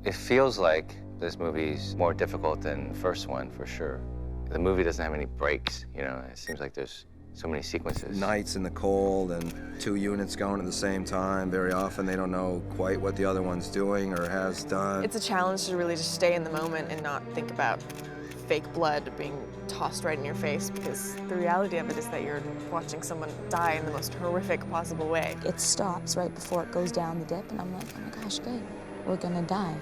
It feels like this movie's more difficult than the first one, for sure. The movie doesn't have any breaks, you know? It seems like there's so many sequences. Nights in the cold and 2 units going at the same time. Very often they don't know quite what the other one's doing or has done. It's a challenge to really just stay in the moment and not think about fake blood being tossed right in your face, because the reality of it is that you're watching someone die in the most horrific possible way. It stops right before it goes down the dip, and I'm like, oh my gosh, good. We're gonna die.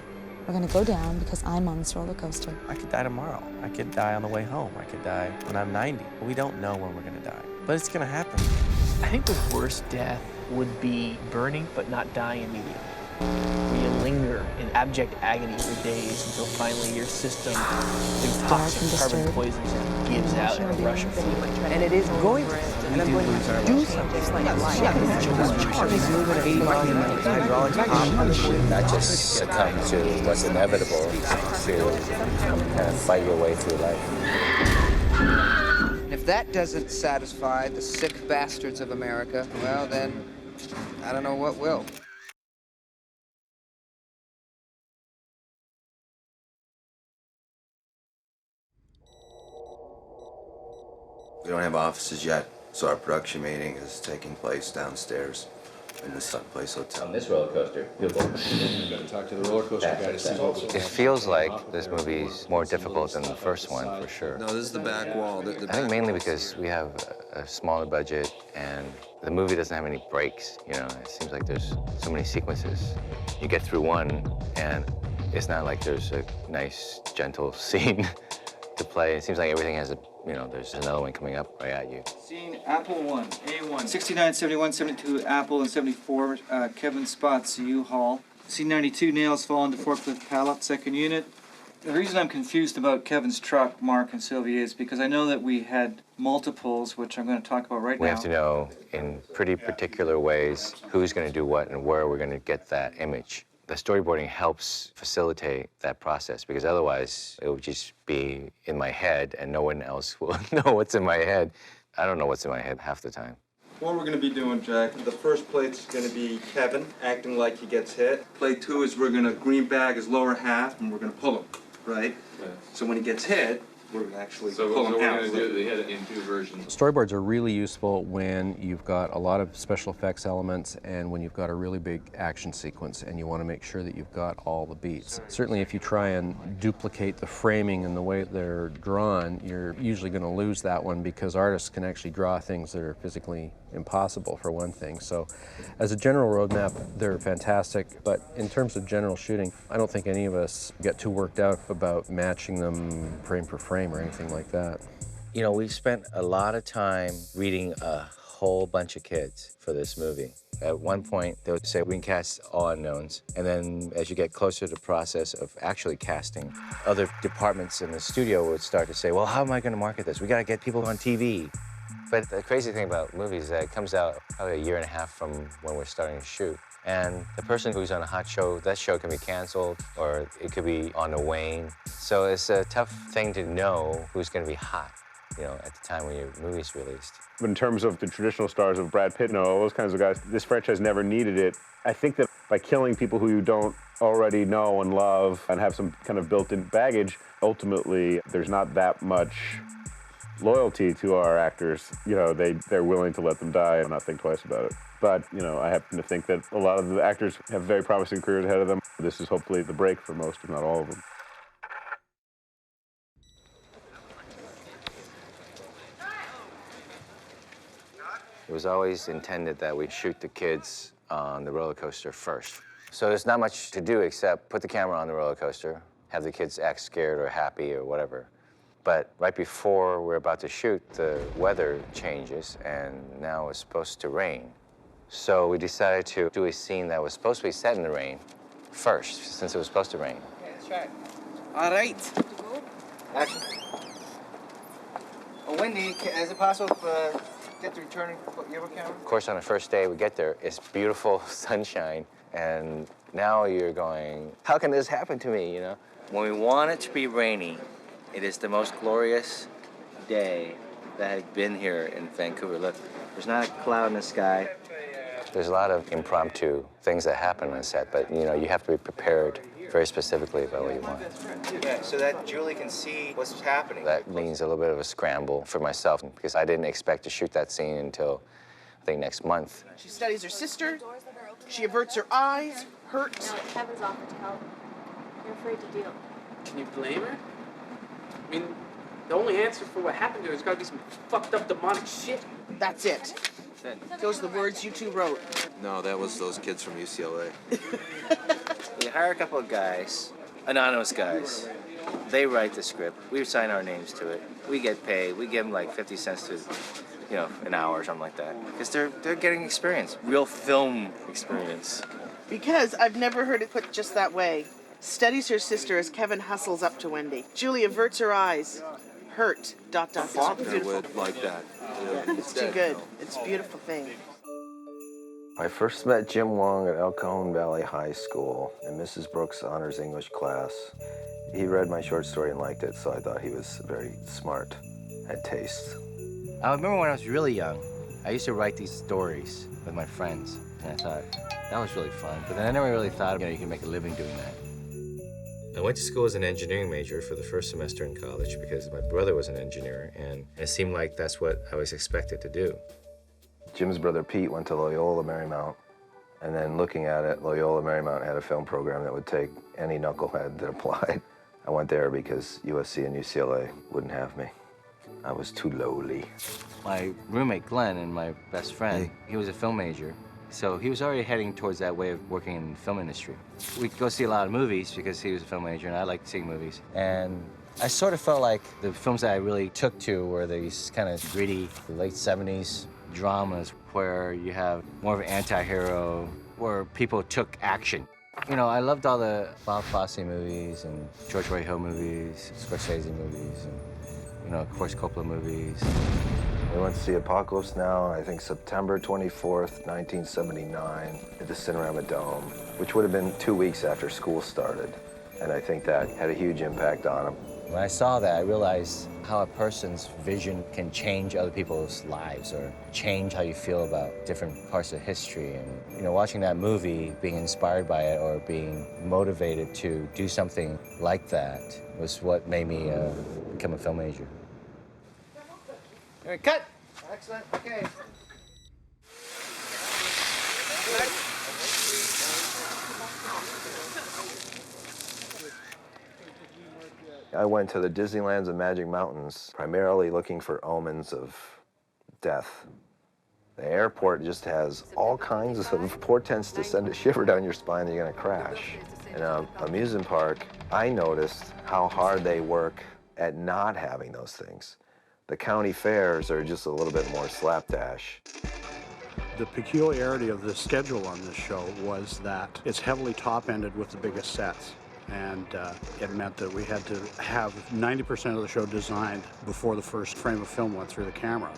We're gonna go down because I'm on this roller coaster. I could die tomorrow. I could die on the way home. I could die when I'm 90. We don't know when we're gonna die, but it's gonna happen. I think the worst death would be burning but not dying immediately. Where you linger in abject agony for days until finally your system, through toxic carbon poisons, gives out in a rush of food. And it is going to, and I'm going to do something. Not just succumb to what's inevitable, to kind of fight your way through life. If that doesn't satisfy the sick bastards of America, well then, I don't know what will. We don't have offices yet, so our production meeting is taking place downstairs in the Sun Place Hotel. On this roller coaster, you'll go. Talk to the roller coaster guy to see what was. It feels like this movie's more difficult than the first one, for sure. No, this is the back wall. I think mainly because we have a smaller budget and the movie doesn't have any breaks, you know? It seems like there's so many sequences. You get through one and it's not like there's a nice, gentle scene to play. It seems like everything has there's another one coming up right at you. Scene Apple 1, A1. 69, 71, 72, Apple, and 74, Kevin spots U-Haul. Scene 92, nails fall into forklift pallet, second unit. The reason I'm confused about Kevin's truck, Mark and Sylvia, is because I know that we had multiples, which I'm going to talk about right now. We have to know in pretty particular ways who's going to do what and where we're going to get that image. The storyboarding helps facilitate that process, because otherwise it would just be in my head and no one else will know what's in my head. I don't know what's in my head half the time. What we're going to be doing, Jack, the first plate's going to be Kevin acting like he gets hit. Plate 2 is we're going to green bag his lower half and we're going to pull him, right? Yeah. So when he gets hit, we're going to actually pull him out. So we're going to do it in 2 versions. Storyboards are really useful when you've got a lot of special effects elements and when you've got a really big action sequence and you want to make sure that you've got all the beats. Certainly if you try and duplicate the framing and the way they're drawn, you're usually going to lose that one, because artists can actually draw things that are physically impossible, for one thing. So as a general roadmap, they're fantastic, but in terms of general shooting, I don't think any of us get too worked out about matching them frame for frame or anything like that. You know, we've spent a lot of time reading a whole bunch of kids for this movie. At one point, they would say, we can cast all unknowns. And then as you get closer to the process of actually casting, other departments in the studio would start to say, well, how am I going to market this? We got to get people on TV. But the crazy thing about movies is that it comes out probably a year and a half from when we're starting to shoot. And the person who's on a hot show, that show can be canceled, or it could be on the wane. So it's a tough thing to know who's going to be hot, you know, at the time when your movie's released. But in terms of the traditional stars of Brad Pitt and all those kinds of guys, this franchise never needed it. I think that by killing people who you don't already know and love and have some kind of built-in baggage, ultimately there's not that much loyalty to our actors. You know, they're willing to let them die and not think twice about it. But, you know, I happen to think that a lot of the actors have very promising careers ahead of them. This is hopefully the break for most, if not all of them. It was always intended that we shoot the kids on the roller coaster first. So there's not much to do except put the camera on the roller coaster, have the kids act scared or happy or whatever. But right before we're about to shoot, the weather changes, and now it's supposed to rain. So we decided to do a scene that was supposed to be set in the rain first, since it was supposed to rain. Yeah, that's right. All right. Action. Oh, Wendy, is it possible to get the return your camera? Of course, on the first day we get there, it's beautiful sunshine, and now you're going, how can this happen to me, you know? When we want it to be rainy, it is the most glorious day that had been here in Vancouver. Look, there's not a cloud in the sky. There's a lot of impromptu things that happen on set, but you know, you have to be prepared very specifically about what you want. Yeah, so that Julie can see what's happening. That means a little bit of a scramble for myself because I didn't expect to shoot that scene until, I think, next month. She studies her sister. She averts her eyes, hurts. No, Kevin's offered to help. You're afraid to deal. Can you blame her? I mean, the only answer for what happened to her has got to be some fucked up demonic shit. That's it. Those are the words you two wrote. No, that was those kids from UCLA. We hire a couple of guys, anonymous guys. They write the script. We sign our names to it. We get paid. We give them like 50 cents to, an hour or something like that. Because they're getting experience, real film experience. Because I've never heard it put just that way. Studies her sister as Kevin hustles up to Wendy. Julie averts her eyes. Hurt. ... Faulkner would like that. It's too good. It's a beautiful thing. I first met Jim Wong at El Cajon Valley High School in Mrs. Brooks' honors English class. He read my short story and liked it, so I thought he was very smart, had taste. I remember when I was really young, I used to write these stories with my friends, and I thought, that was really fun. But then I never really thought, you can make a living doing that. I went to school as an engineering major for the first semester in college because my brother was an engineer, and it seemed like that's what I was expected to do. Jim's brother Pete went to Loyola Marymount, and then looking at it, Loyola Marymount had a film program that would take any knucklehead that applied. I went there because USC and UCLA wouldn't have me. I was too lowly. My roommate Glenn and my best friend, he was a film major, so he was already heading towards that way of working in the film industry. We'd go see a lot of movies because he was a film major and I liked seeing movies. And I sort of felt like the films that I really took to were these kind of gritty late 70s dramas where you have more of an anti-hero, where people took action. I loved all the Bob Fosse movies and George Roy Hill movies, Scorsese movies, and, of course, Coppola movies. We went to see Apocalypse Now, I think September 24th, 1979, at the Cinerama Dome, which would have been 2 weeks after school started. And I think that had a huge impact on him. When I saw that, I realized how a person's vision can change other people's lives or change how you feel about different parts of history. And, watching that movie, being inspired by it or being motivated to do something like that was what made me become a film major. All right, cut. Excellent. Okay. I went to the Disneylands and Magic Mountains primarily looking for omens of death. The airport just has all kinds of portents to send a shiver down your spine that you're going to crash. In an amusement park, I noticed how hard they work at not having those things. The county fairs are just a little bit more slapdash. The peculiarity of the schedule on this show was that it's heavily top-ended with the biggest sets. And it meant that we had to have 90% of the show designed before the first frame of film went through the camera.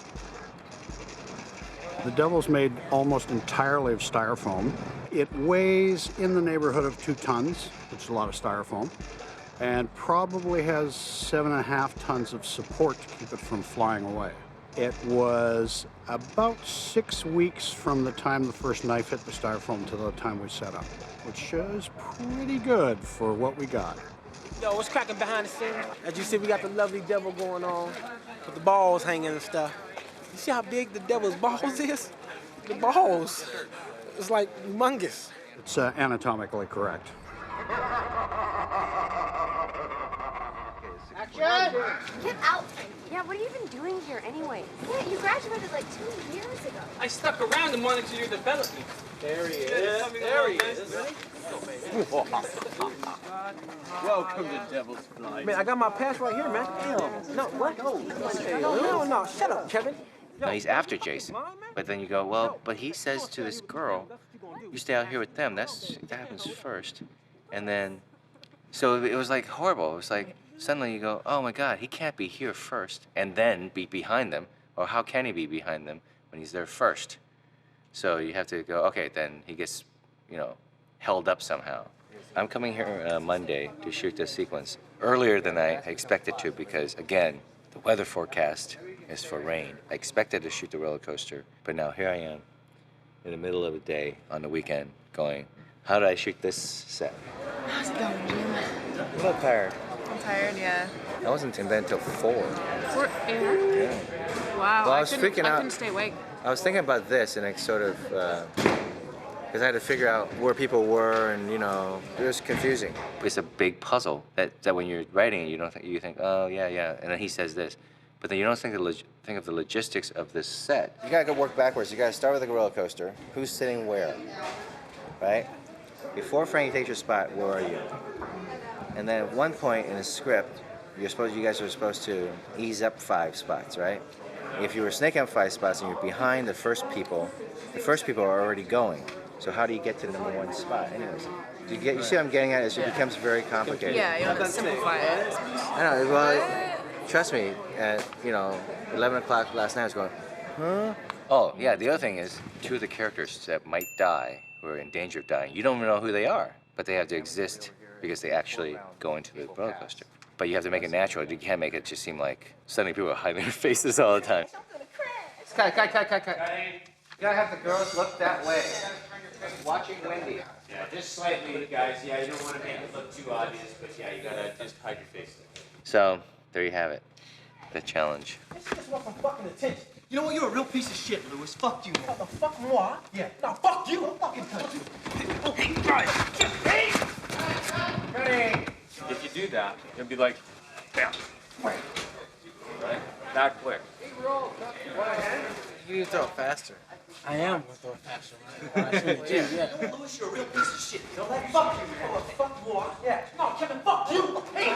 The Devil's made almost entirely of styrofoam. It weighs in the neighborhood of 2 tons, which is a lot of styrofoam, and probably has 7.5 tons of support to keep it from flying away. It was about 6 weeks from the time the first knife hit the styrofoam to the time we set up, which is pretty good for what we got. Yo, what's cracking behind the scenes? As you see, we got the lovely devil going on with the balls hanging and stuff. You see how big the devil's balls is? The balls. It's like humongous. It's anatomically correct. Action! Get out! Yeah, what are you even doing here anyway? Yeah, you graduated like 2 years ago. I stuck around and wanted your development. There he is. There he is. Welcome to Devil's Flight. Man, I got my pass right here, man. Damn. No, what? No. Shut up, Kevin. No, he's after Jason. But then you go, well, but he says to this girl, you stay out here with them. That happens first. And then, so it was like horrible. It was like, suddenly you go, oh my God, he can't be here first and then be behind them. Or how can he be behind them when he's there first? So you have to go, okay, then he gets, held up somehow. I'm coming here Monday to shoot this sequence earlier than I expected to because, again, the weather forecast is for rain. I expected to shoot the roller coaster, but now here I am in the middle of the day on the weekend going, how did I shoot this set? I was going, Jim? I'm a little tired. I'm tired, yeah. I wasn't in bed until 4. 4 a.m.? Yeah. Wow, Well, I was freaking out. I couldn't stay awake. I was thinking about this, and it sort of, because I had to figure out where people were, and it was confusing. It's a big puzzle that when you're writing, you think, oh yeah, and then he says this, but then you don't think of the logistics of this set. You gotta go work backwards. You gotta start with a roller coaster. Who's sitting where, right? Before Frankie takes your spot, where are you? And then at one point in the script, you guys are supposed to ease up 5 spots, right? If you were snaking up 5 spots and you're behind the first people are already going. So how do you get to the number 1 spot? Anyways, you see what I'm getting at? It becomes very complicated. Yeah, you want to simplify it. I know. Well, trust me. At 11 o'clock last night, I was going, huh? Oh yeah. The other thing is, 2 of the characters that might die, who are in danger of dying, you don't even know who they are, but they have to exist because they actually go into the roller coaster. But you have to make it natural. You can't make it just seem like suddenly people are hiding their faces all the time. Cut. You gotta have the girls look that way. Watching Wendy. Yeah, just slightly, guys. Yeah, you don't want to make it look too obvious, but yeah, you gotta just hide your face. So, there you have it. The challenge. I just want some fucking attention. You know what? You're a real piece of shit, Lewis. Fuck you. What the fuck, moi? Yeah. No, fuck you. I'll fucking touch you. Hey, guys. Hey! Ready? If you do that, it'll be like, bam. Right? That quick. You need to throw it faster. I am going to throw it faster. Right? When I swing the gym, yeah. Lewis, you're a real piece of shit. Don't let fuck you. Oh, fuck moi. Yeah. No, Kevin, fuck you. Hey,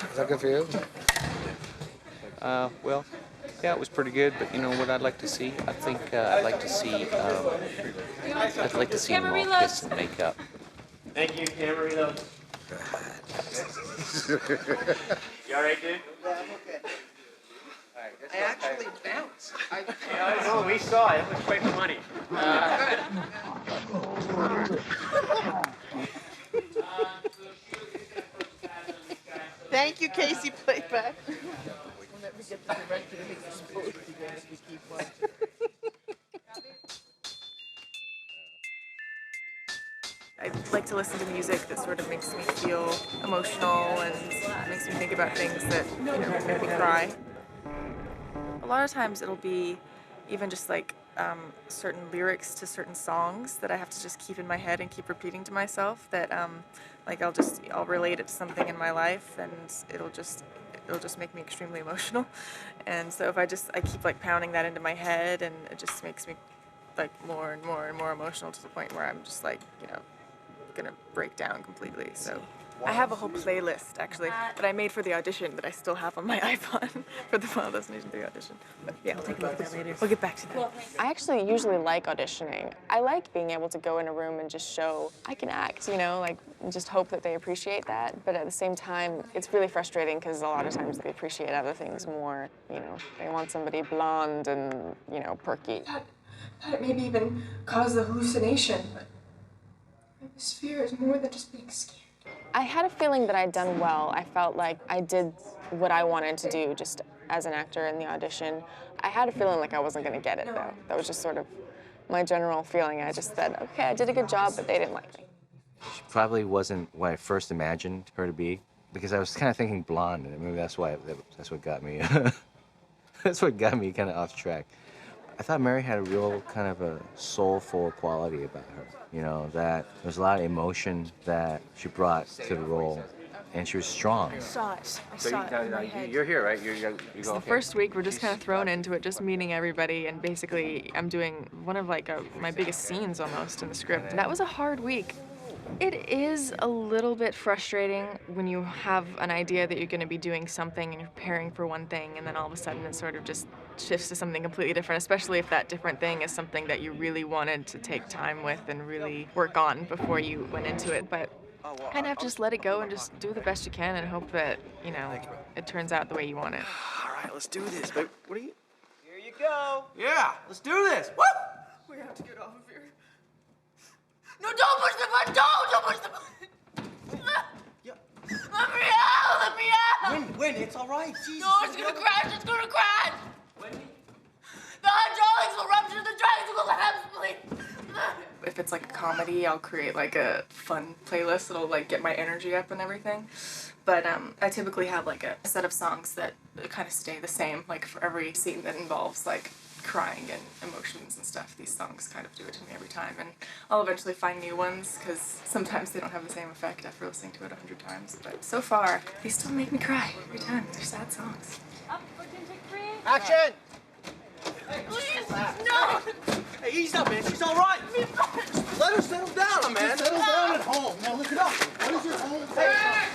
Is that good for you? Well, yeah, it was pretty good. But you know what I'd like to see? I think I'd like to see. I'd like to see them all kiss and make up. Thank you, camera reload. You all right, dude? Yeah, I'm okay. I actually bounced. Oh, we saw it. It was quite funny. Thank you, Casey Playback. I like to listen to music that sort of makes me feel emotional and makes me think about things that, make me cry. A lot of times it'll be even just like certain lyrics to certain songs that I have to just keep in my head and keep repeating to myself that I'll relate it to something in my life and it'll just make me extremely emotional. And so if I keep like pounding that into my head and it just makes me like more and more and more emotional to the point where I'm just like, gonna break down completely. So I have a whole playlist actually that I made for the audition that I still have on my iPhone for the Final Destination 3 audition. But yeah, we'll take a look at that later. We'll get back to that. I actually usually like auditioning. I like being able to go in a room and just show I can act, like just hope that they appreciate that. But at the same time, it's really frustrating because a lot of times they appreciate other things more. They want somebody blonde and, perky. That it maybe even cause the hallucination, but this fear is more than just being scared. I had a feeling that I'd done well. I felt like I did what I wanted to do just as an actor in the audition. I had a feeling like I wasn't going to get it, though. That was just sort of my general feeling. I just said, okay, I did a good job, but they didn't like me. She probably wasn't what I first imagined her to be, because I was kind of thinking blonde, and maybe that's what got me. That's what got me kind of off track. I thought Mary had a real kind of a soulful quality about her. That there was a lot of emotion that she brought to the role, and she was strong. I saw it in my head. You're here, right? You go. The first week, we're just kind of thrown into it, just meeting everybody, and basically, I'm doing one of my biggest scenes almost in the script. That was a hard week. It is a little bit frustrating when you have an idea that you're going to be doing something and you're preparing for one thing, and then all of a sudden it sort of just shifts to something completely different, especially if that different thing is something that you really wanted to take time with and really work on before you went into it. But kind of have to just let it go and just do the best you can and hope that, it turns out the way you want it. All right, let's do this, babe. What are you? Here you go. Yeah, let's do this. Woo! We have to get off of here. No, don't push the button! Don't push the button! Yeah. Let me out! Let me out! Win, it's all right. Jesus. No, it's gonna crash! It's gonna crash! Wendy? The hydraulics will rupture! The dragons will collapse, please! If it's like a comedy, I'll create like a fun playlist that'll like get my energy up and everything. But I typically have like a set of songs that kind of stay the same, like for every scene that involves like crying and emotions and stuff. These songs kind of do it to me every time, and I'll eventually find new ones because sometimes they don't have the same effect after listening to it 100 times. But so far, they still make me cry every time. They're sad songs. Action! Hey, please, no! Hey, ease up, man. She's all right. Let her settle down, man. Settle down at home. Now look it up. What is your home? Hey.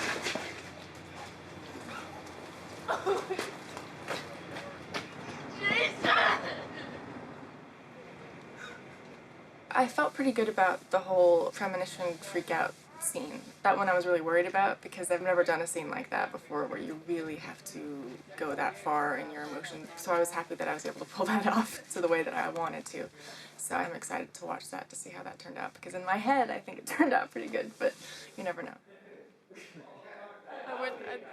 I felt pretty good about the whole premonition freak out scene. That one I was really worried about because I've never done a scene like that before where you really have to go that far in your emotions. So I was happy that I was able to pull that off to the way that I wanted to. So I'm excited to watch that to see how that turned out because in my head I think it turned out pretty good, but you never know. I thought I was maybe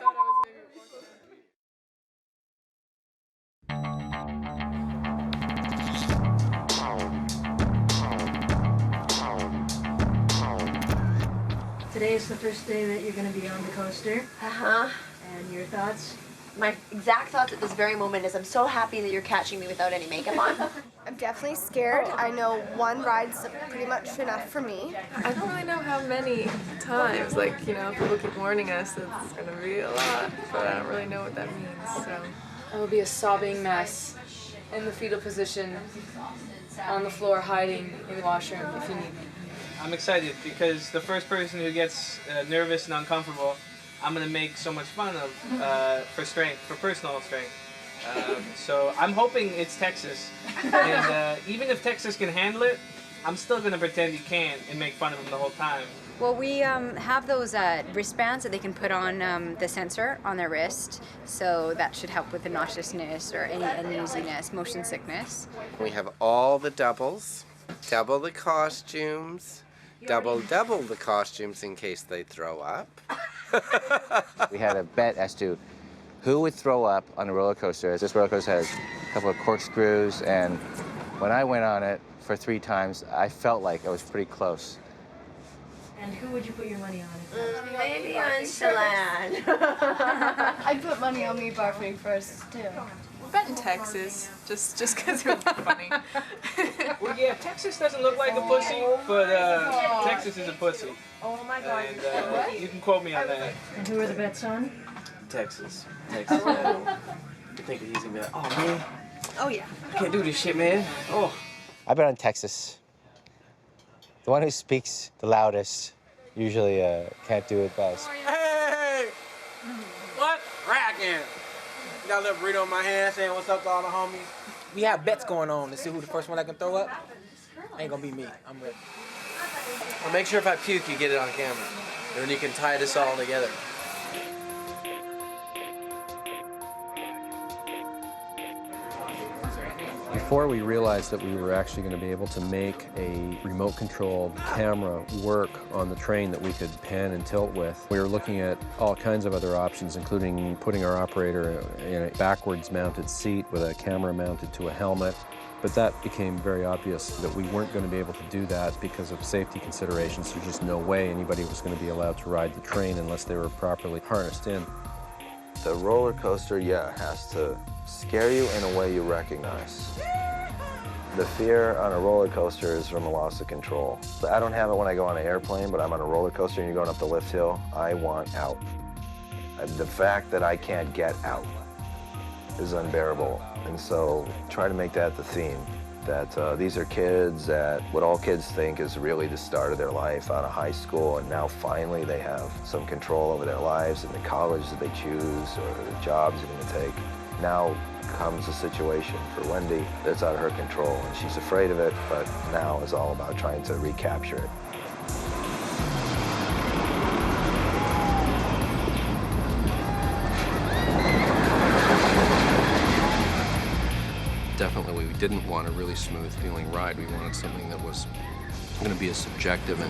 Today is the first day that you're going to be on the coaster. Uh-huh. And your thoughts? My exact thoughts at this very moment is I'm so happy that you're catching me without any makeup on. I'm definitely scared. I know one ride's pretty much enough for me. I don't really know how many times, like, you know, people keep warning us that it's going to be a lot, but I don't really know what that means, so. I will be a sobbing mess in the fetal position on the floor hiding in the washroom if you need me. I'm excited because the first person who gets nervous and uncomfortable, I'm gonna make so much fun of for strength, for personal strength. So I'm hoping it's Texas, and even if Texas can handle it, I'm still gonna pretend he can and make fun of him the whole time. Well, we have those wristbands that they can put on the sensor on their wrist, so that should help with the nauseousness or any uneasiness, motion sickness. We have all the doubles, double the costumes, double the costumes in case they throw up. We had a bet as to who would throw up on a roller coaster. This roller coaster has a couple of corkscrews, and when I went on it for 3 times, I felt like I was pretty close. And who would you put your money on? Maybe on Chelan. I'd put money on me barfing first, too. We're betting Texas, just because it would be funny. Well, yeah, Texas doesn't look like a pussy, but Texas is a pussy. Oh my God. And you can quote me on that. And who are the bets on? Texas. Texas. I think he's gonna be like, oh man, Oh, yeah. I can't do this shit, man. Oh. I bet on Texas. The one who speaks the loudest usually can't do it best. Hey! What? Racking. Got a little burrito in my hand saying what's up to all the homies. We have bets going on to see who the first one that can throw up. Ain't gonna be me. I'm ready. Well, make sure if I puke, you get it on camera. And then you can tie this all together. Before we realized that we were actually going to be able to make a remote-controlled camera work on the train that we could pan and tilt with, we were looking at all kinds of other options, including putting our operator in a backwards-mounted seat with a camera mounted to a helmet. But that became very obvious that we weren't going to be able to do that because of safety considerations. There's just no way anybody was going to be allowed to ride the train unless they were properly harnessed in. The roller coaster, yeah, has to scare you in a way you recognize. The fear on a roller coaster is from a loss of control. I don't have it when I go on an airplane, but I'm on a roller coaster and you're going up the lift hill, I want out. The fact that I can't get out is unbearable. And so try to make that the theme, that these are kids that what all kids think is really the start of their life out of high school, and now finally they have some control over their lives and the college that they choose or the jobs they're going to take. Now comes a situation for Wendy that's out of her control, and she's afraid of it, but now is all about trying to recapture it. Definitely, we didn't want a really smooth feeling ride. We wanted something that was going to be as subjective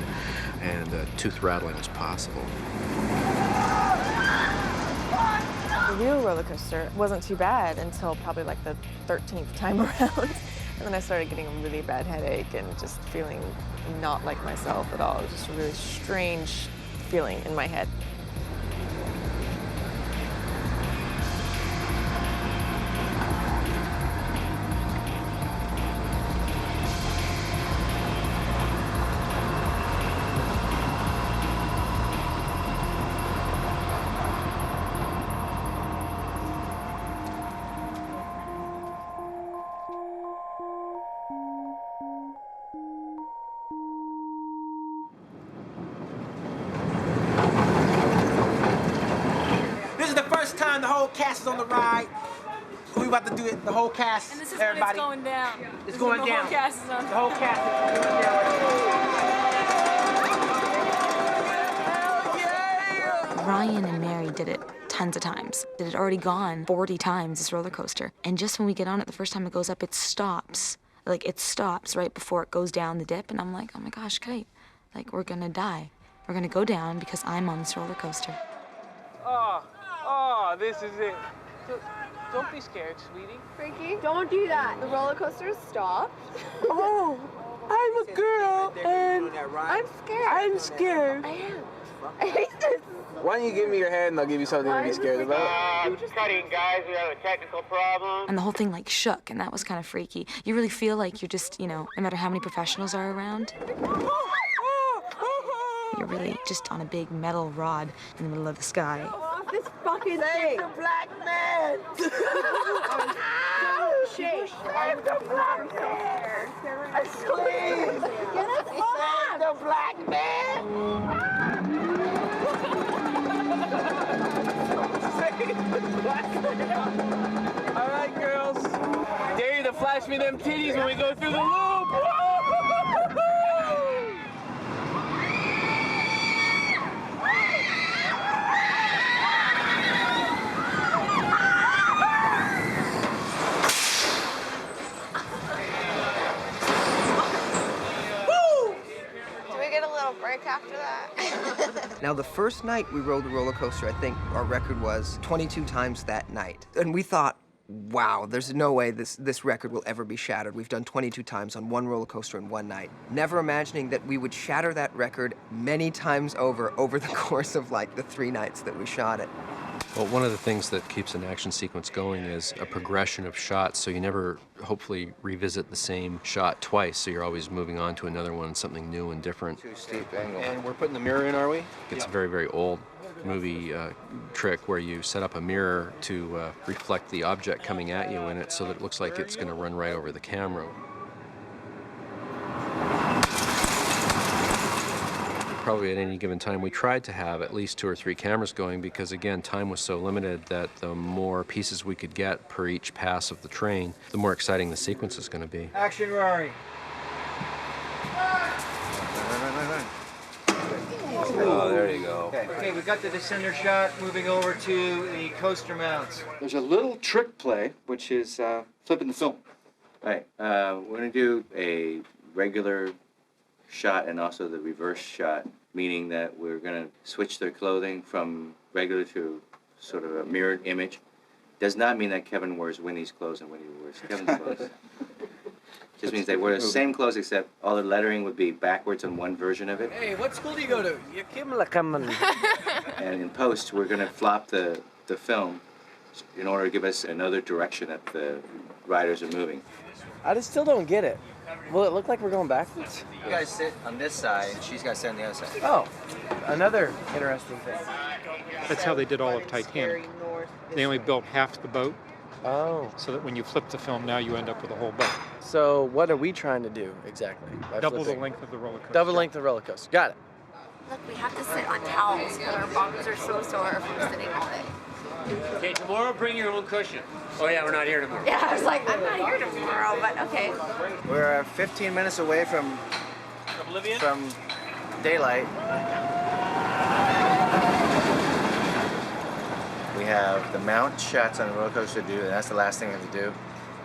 and tooth-rattling as possible. The real roller coaster wasn't too bad until probably like the 13th time around. And then I started getting a really bad headache and just feeling not like myself at all. It was just a really strange feeling in my head. The whole cast is on the ride. We about to do it. The whole cast. And this is everybody. When it's going down. It's going down. The whole cast is on. The whole cast is going down. Ryan and Mary did it tons of times. It had already gone 40 times, this roller coaster. And just when we get on it, the first time it goes up, it stops. Like, it stops right before it goes down the dip. And I'm like, oh my gosh, Kate, like, we're gonna die. We're gonna go down because I'm on this roller coaster. Oh, this is it. Don't be scared, sweetie. Frankie, don't do that. The roller coaster stopped. Oh, I'm a girl, and I'm scared. I'm scared. I am. I hate this. Why don't you give me your head and I'll give you something to be scared about? Cutting, guys. We have a technical problem. And the whole thing, like, shook, and that was kind of freaky. You really feel like you're just, you know, no matter how many professionals are around, you're really just on a big metal rod in the middle of the sky. This fucking thing. The black man. Shake. Save the black man. Please. Get us off. Save the black man. Save the black man. All right, girls. Dare you to flash me them titties when we go through the loop. Break after that. Now, the first night we rode the roller coaster, I think our record was 22 times that night. And we thought, wow, there's no way this record will ever be shattered. We've done 22 times on one roller coaster in one night. Never imagining that we would shatter that record many times over the course of like the 3 nights that we shot it. Well, one of the things that keeps an action sequence going is a progression of shots, so you never, hopefully, revisit the same shot twice, so you're always moving on to another one, something new and different. Too steep angle. And we're putting the mirror in, are we? It's a very, very old movie trick where you set up a mirror to reflect the object coming at you in it so that it looks like it's going to run right over the camera. Probably at any given time, we tried to have at least 2 or 3 cameras going because, again, time was so limited that the more pieces we could get per each pass of the train, the more exciting the sequence is going to be. Action, Rory. Oh, there you go. Okay, we got the descender shot. Moving over to the coaster mounts. There's a little trick play, which is flipping the film. Right. We're going to do a regular shot and also the reverse shot, meaning that we're going to switch their clothing from regular to sort of a mirrored image. Does not mean that Kevin wears Winnie's clothes and Winnie wears Kevin's clothes. Just means they wear the same clothes except all the lettering would be backwards on one version of it. Hey, what school do you go to? And in post, we're going to flop the film in order to give us another direction that the riders are moving. I just still don't get it. Will it look like we're going backwards? You guys sit on this side, and she's got to sit on the other side. Oh, another interesting thing. That's how they did all of Titanic. They only built half the boat. Oh. So that when you flip the film now, you end up with a whole boat. So what are we trying to do exactly? Double the length of the roller coaster. Double length of the roller coaster. Got it. Look, we have to sit on towels because our bottoms are so sore from sitting all day. Okay, tomorrow bring your own cushion. Oh yeah, we're not here tomorrow. Yeah, I was like, I'm not here tomorrow, but okay. We're 15 minutes away from daylight. We have the mount shots on the roller coaster to do, and that's the last thing we have to do.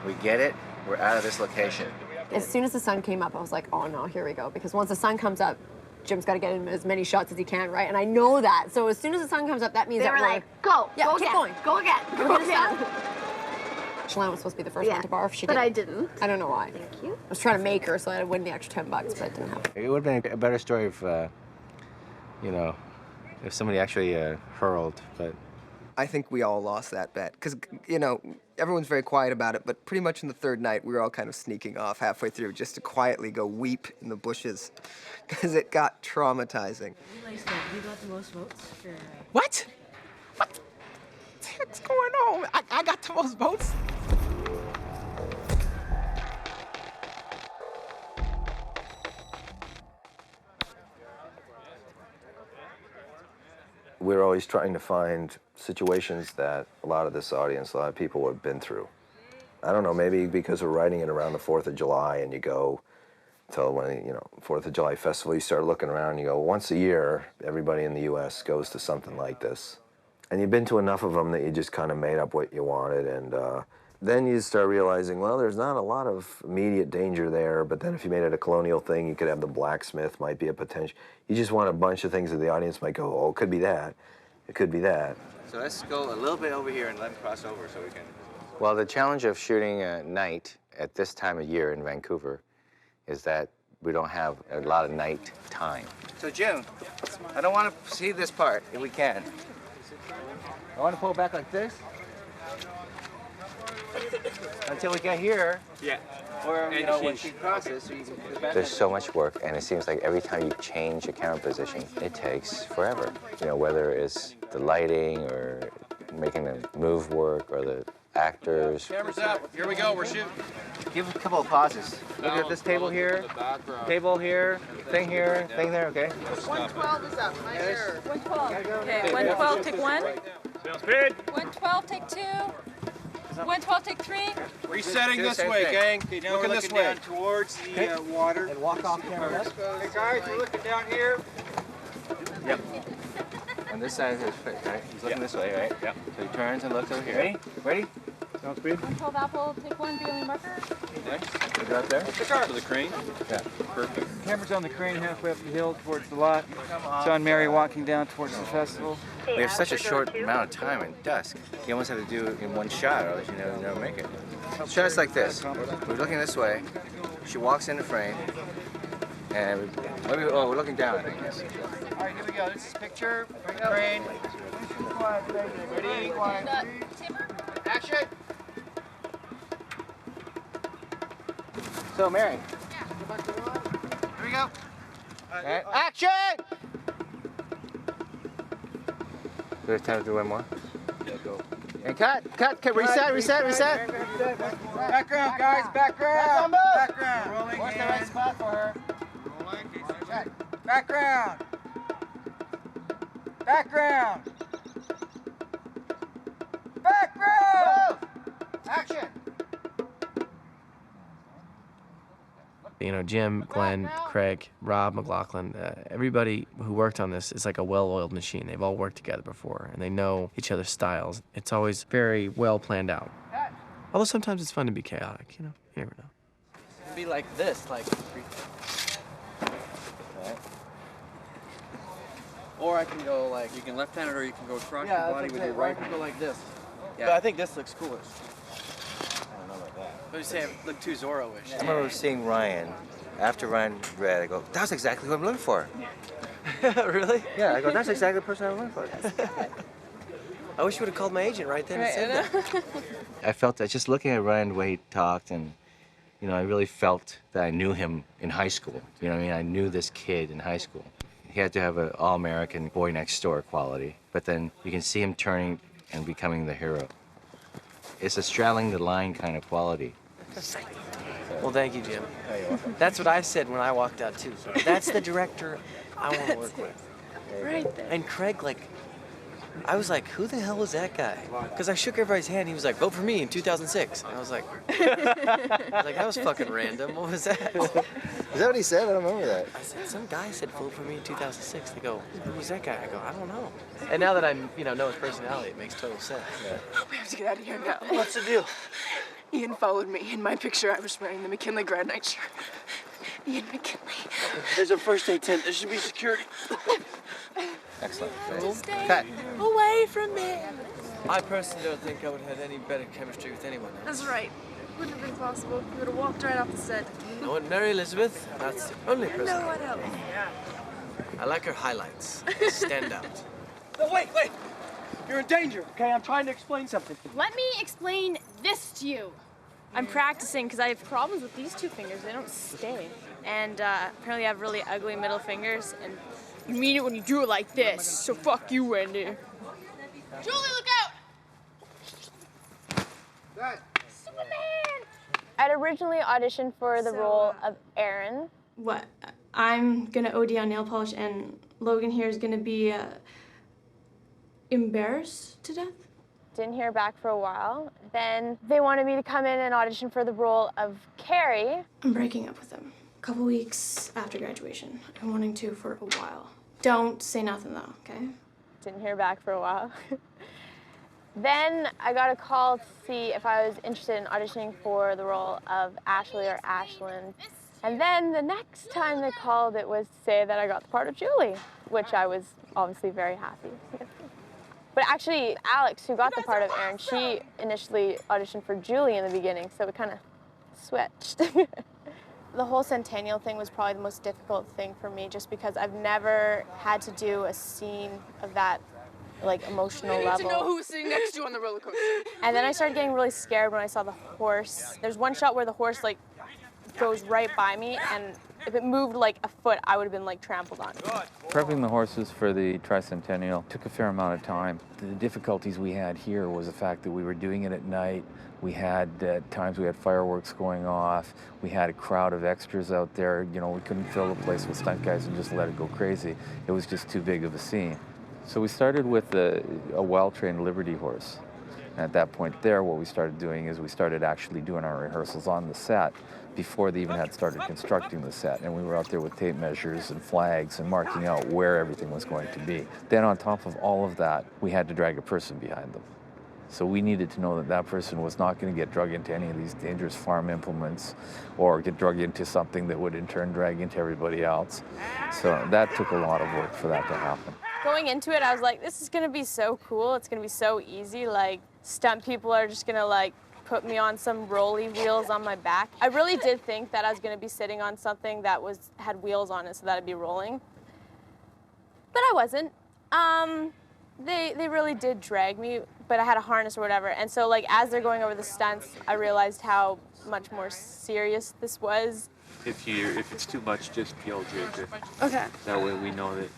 We get it, we're out of this location. As soon as the sun came up, I was like, oh no, here we go. Because once the sun comes up, Jim's got to get in as many shots as he can, right? And I know that. So as soon as the sun comes up, that means They that were we're like, go, yeah, go keep again. going, go again, Go again. Shalane was supposed to be the first one to barf. She but didn't. I didn't. I don't know why. Thank you. I was trying to make her so that I'd win the extra $10, but it didn't happen. It would have been a better story if, you know, if somebody actually hurled, but. I think we all lost that bet because, you know, everyone's very quiet about it, but pretty much in the third night, we were all kind of sneaking off halfway through just to quietly go weep in the bushes because it got traumatizing. You got the most votes for. What? What? What's going on? I got the most votes. We're always trying to find situations that a lot of this audience, a lot of people have been through. I don't know, maybe because we're writing it around the 4th of July and you go till when, you know, 4th of July festival, you start looking around and you go, once a year, everybody in the U.S. goes to something like this. And you've been to enough of them that you just kind of made up what you wanted. And then you start realizing, well, there's not a lot of immediate danger there, but then if you made it a colonial thing, you could have the blacksmith might be a potential. You just want a bunch of things that the audience might go, oh, it could be that. It could be that. So let's go a little bit over here and let him cross over so we can. Well, the challenge of shooting at night at this time of year in Vancouver is that we don't have a lot of night time. So June, I don't want to see this part if we can. I want to pull back like this until we get here. Yeah. Or, you know, when she crosses, so you can put it back. There's so much work, and it seems like every time you change a camera position, it takes forever. You know, whether it's the lighting or making the move work or the actors. Camera's up. Here we go. We're shooting. Give a couple of pauses. Look at this table here, table here, thing here, thing there. Okay. 112 is up. My error. 112. Okay, 112, take 1. Sounds good. 112, take 2. 112, take 3. Resetting this way, gang. Okay, now we're looking down towards the water. And walk off camera. Hey guys, we're looking down here. Yep. On this side of his face, right? He's looking this way, right? Yep. So he turns and looks over here. Ready? Ready? Sounds good. 112 apple, take 1, barely marker. Next. Put it out there. To the crane? Yeah. Perfect. Camera's on the crane halfway up the hill towards the lot. John Mary walking down towards the festival. We have such a short amount of time in dusk. You almost have to do it in one shot, or else you never make it. Shots like this. We're looking this way. She walks in the frame, and we're looking down, I think. Yes. All right, here we go. This is picture. Crane. Ready? Action. So, Mary. Here we go. And action! Do we have time to do one more? Yeah, go. And cut, reset. Background, guys, background. Background. Rolling. What's the right spot for her? Rolling. Background. Background. Background. Action. You know, Jim, Glenn, Craig, Rob, McLaughlin, everybody who worked on this is like a well-oiled machine. They've all worked together before, and they know each other's styles. It's always very well planned out. Although sometimes it's fun to be chaotic, you know? You never know. It'd be like this, like. Or I can go like. You can left-handed or you can go across your body with your right. I can go like this. Yeah. But I think this looks coolest. I don't know about that. I was saying, look too Zorro-ish. I remember seeing Ryan. After Ryan read, I go, that's exactly what I'm looking for. Really? Yeah, I go, that's exactly the person I'm looking for. I wish you would have called my agent right then and said that. I felt that just looking at Ryan, the way he talked, and, you know, I really felt that I knew him in high school. You know what I mean? I knew this kid in high school. He had to have an all-American boy next door quality, but then you can see him turning and becoming the hero. It's a straddling the line kind of quality. Well, thank you, Jim. That's what I said when I walked out, too. That's the director I want to work with. Right there. And Craig, like, I was like, who the hell is that guy? Because I shook everybody's hand. He was like, vote for me in 2006. And I was like, that was fucking random. What was that? Is that what he said? I don't remember that. I said, some guy said vote for me in 2006. They go, who's that guy? I go, I don't know. And now that I know his personality, it makes total sense. Yeah. We have to get out of here now. What's the deal? Ian followed me. In my picture, I was wearing the McKinley Grand Night shirt. Ian McKinley. There's a first aid tent. There should be security. Excellent. Stay Cut. away from me. I personally don't think I would have had any better chemistry with anyone else. That's right. Wouldn't have been possible. We would have walked right off the set. No, and Mary Elizabeth, that's the only person. No, what else? I like her highlights. They stand out. No, wait! You're in danger, okay? I'm trying to explain something. Let me explain this to you. I'm practicing because I have problems with these two fingers. They don't stay. And apparently I have really ugly middle fingers. And you mean it when you do it like this. So fuck you, Wendy. Julie, look out! Superman! I'd originally auditioned for the role of Aaron. What? I'm gonna OD on nail polish, and Logan here is gonna be embarrassed to death. Didn't hear back for a while. Then they wanted me to come in and audition for the role of Carrie. I'm breaking up with him a couple weeks after graduation. I'm wanting to for a while. Don't say nothing though, okay? Didn't hear back for a while. Then I got a call to see if I was interested in auditioning for the role of Ashley or Ashlyn. And then the next time they called, it was to say that I got the part of Julie, which I was obviously very happy with. But actually, Alex, who got the part of Aaron, she initially auditioned for Julie in the beginning, so we kind of switched. The whole Centennial thing was probably the most difficult thing for me, just because I've never had to do a scene of that emotional level. I need to know who was sitting next to you on the roller coaster. And then I started getting really scared when I saw the horse. There's one shot where the horse goes right by me, and if it moved a foot, I would have been trampled on. Prepping the horses for the Tricentennial took a fair amount of time. The difficulties we had here was the fact that we were doing it at night. We had, at times we had fireworks going off. We had a crowd of extras out there. You know, we couldn't fill the place with stunt guys and just let it go crazy. It was just too big of a scene. So we started with a well-trained Liberty horse. And at that point there, what we started doing is we started actually doing our rehearsals on the set before they even had started constructing the set. And we were out there with tape measures and flags and marking out where everything was going to be. Then on top of all of that, we had to drag a person behind them. So we needed to know that that person was not going to get drug into any of these dangerous farm implements or get drug into something that would in turn drag into everybody else. So that took a lot of work for that to happen. Going into it, I was like, this is gonna be so cool. It's gonna be so easy. Stunt people are just gonna put me on some rolly wheels on my back. I really did think that I was gonna be sitting on something that had wheels on it, so that'd be rolling. But I wasn't. They really did drag me, but I had a harness or whatever. And so as they're going over the stunts, I realized how much more serious this was. If it's too much, just peel Jacob. Okay. That way we know that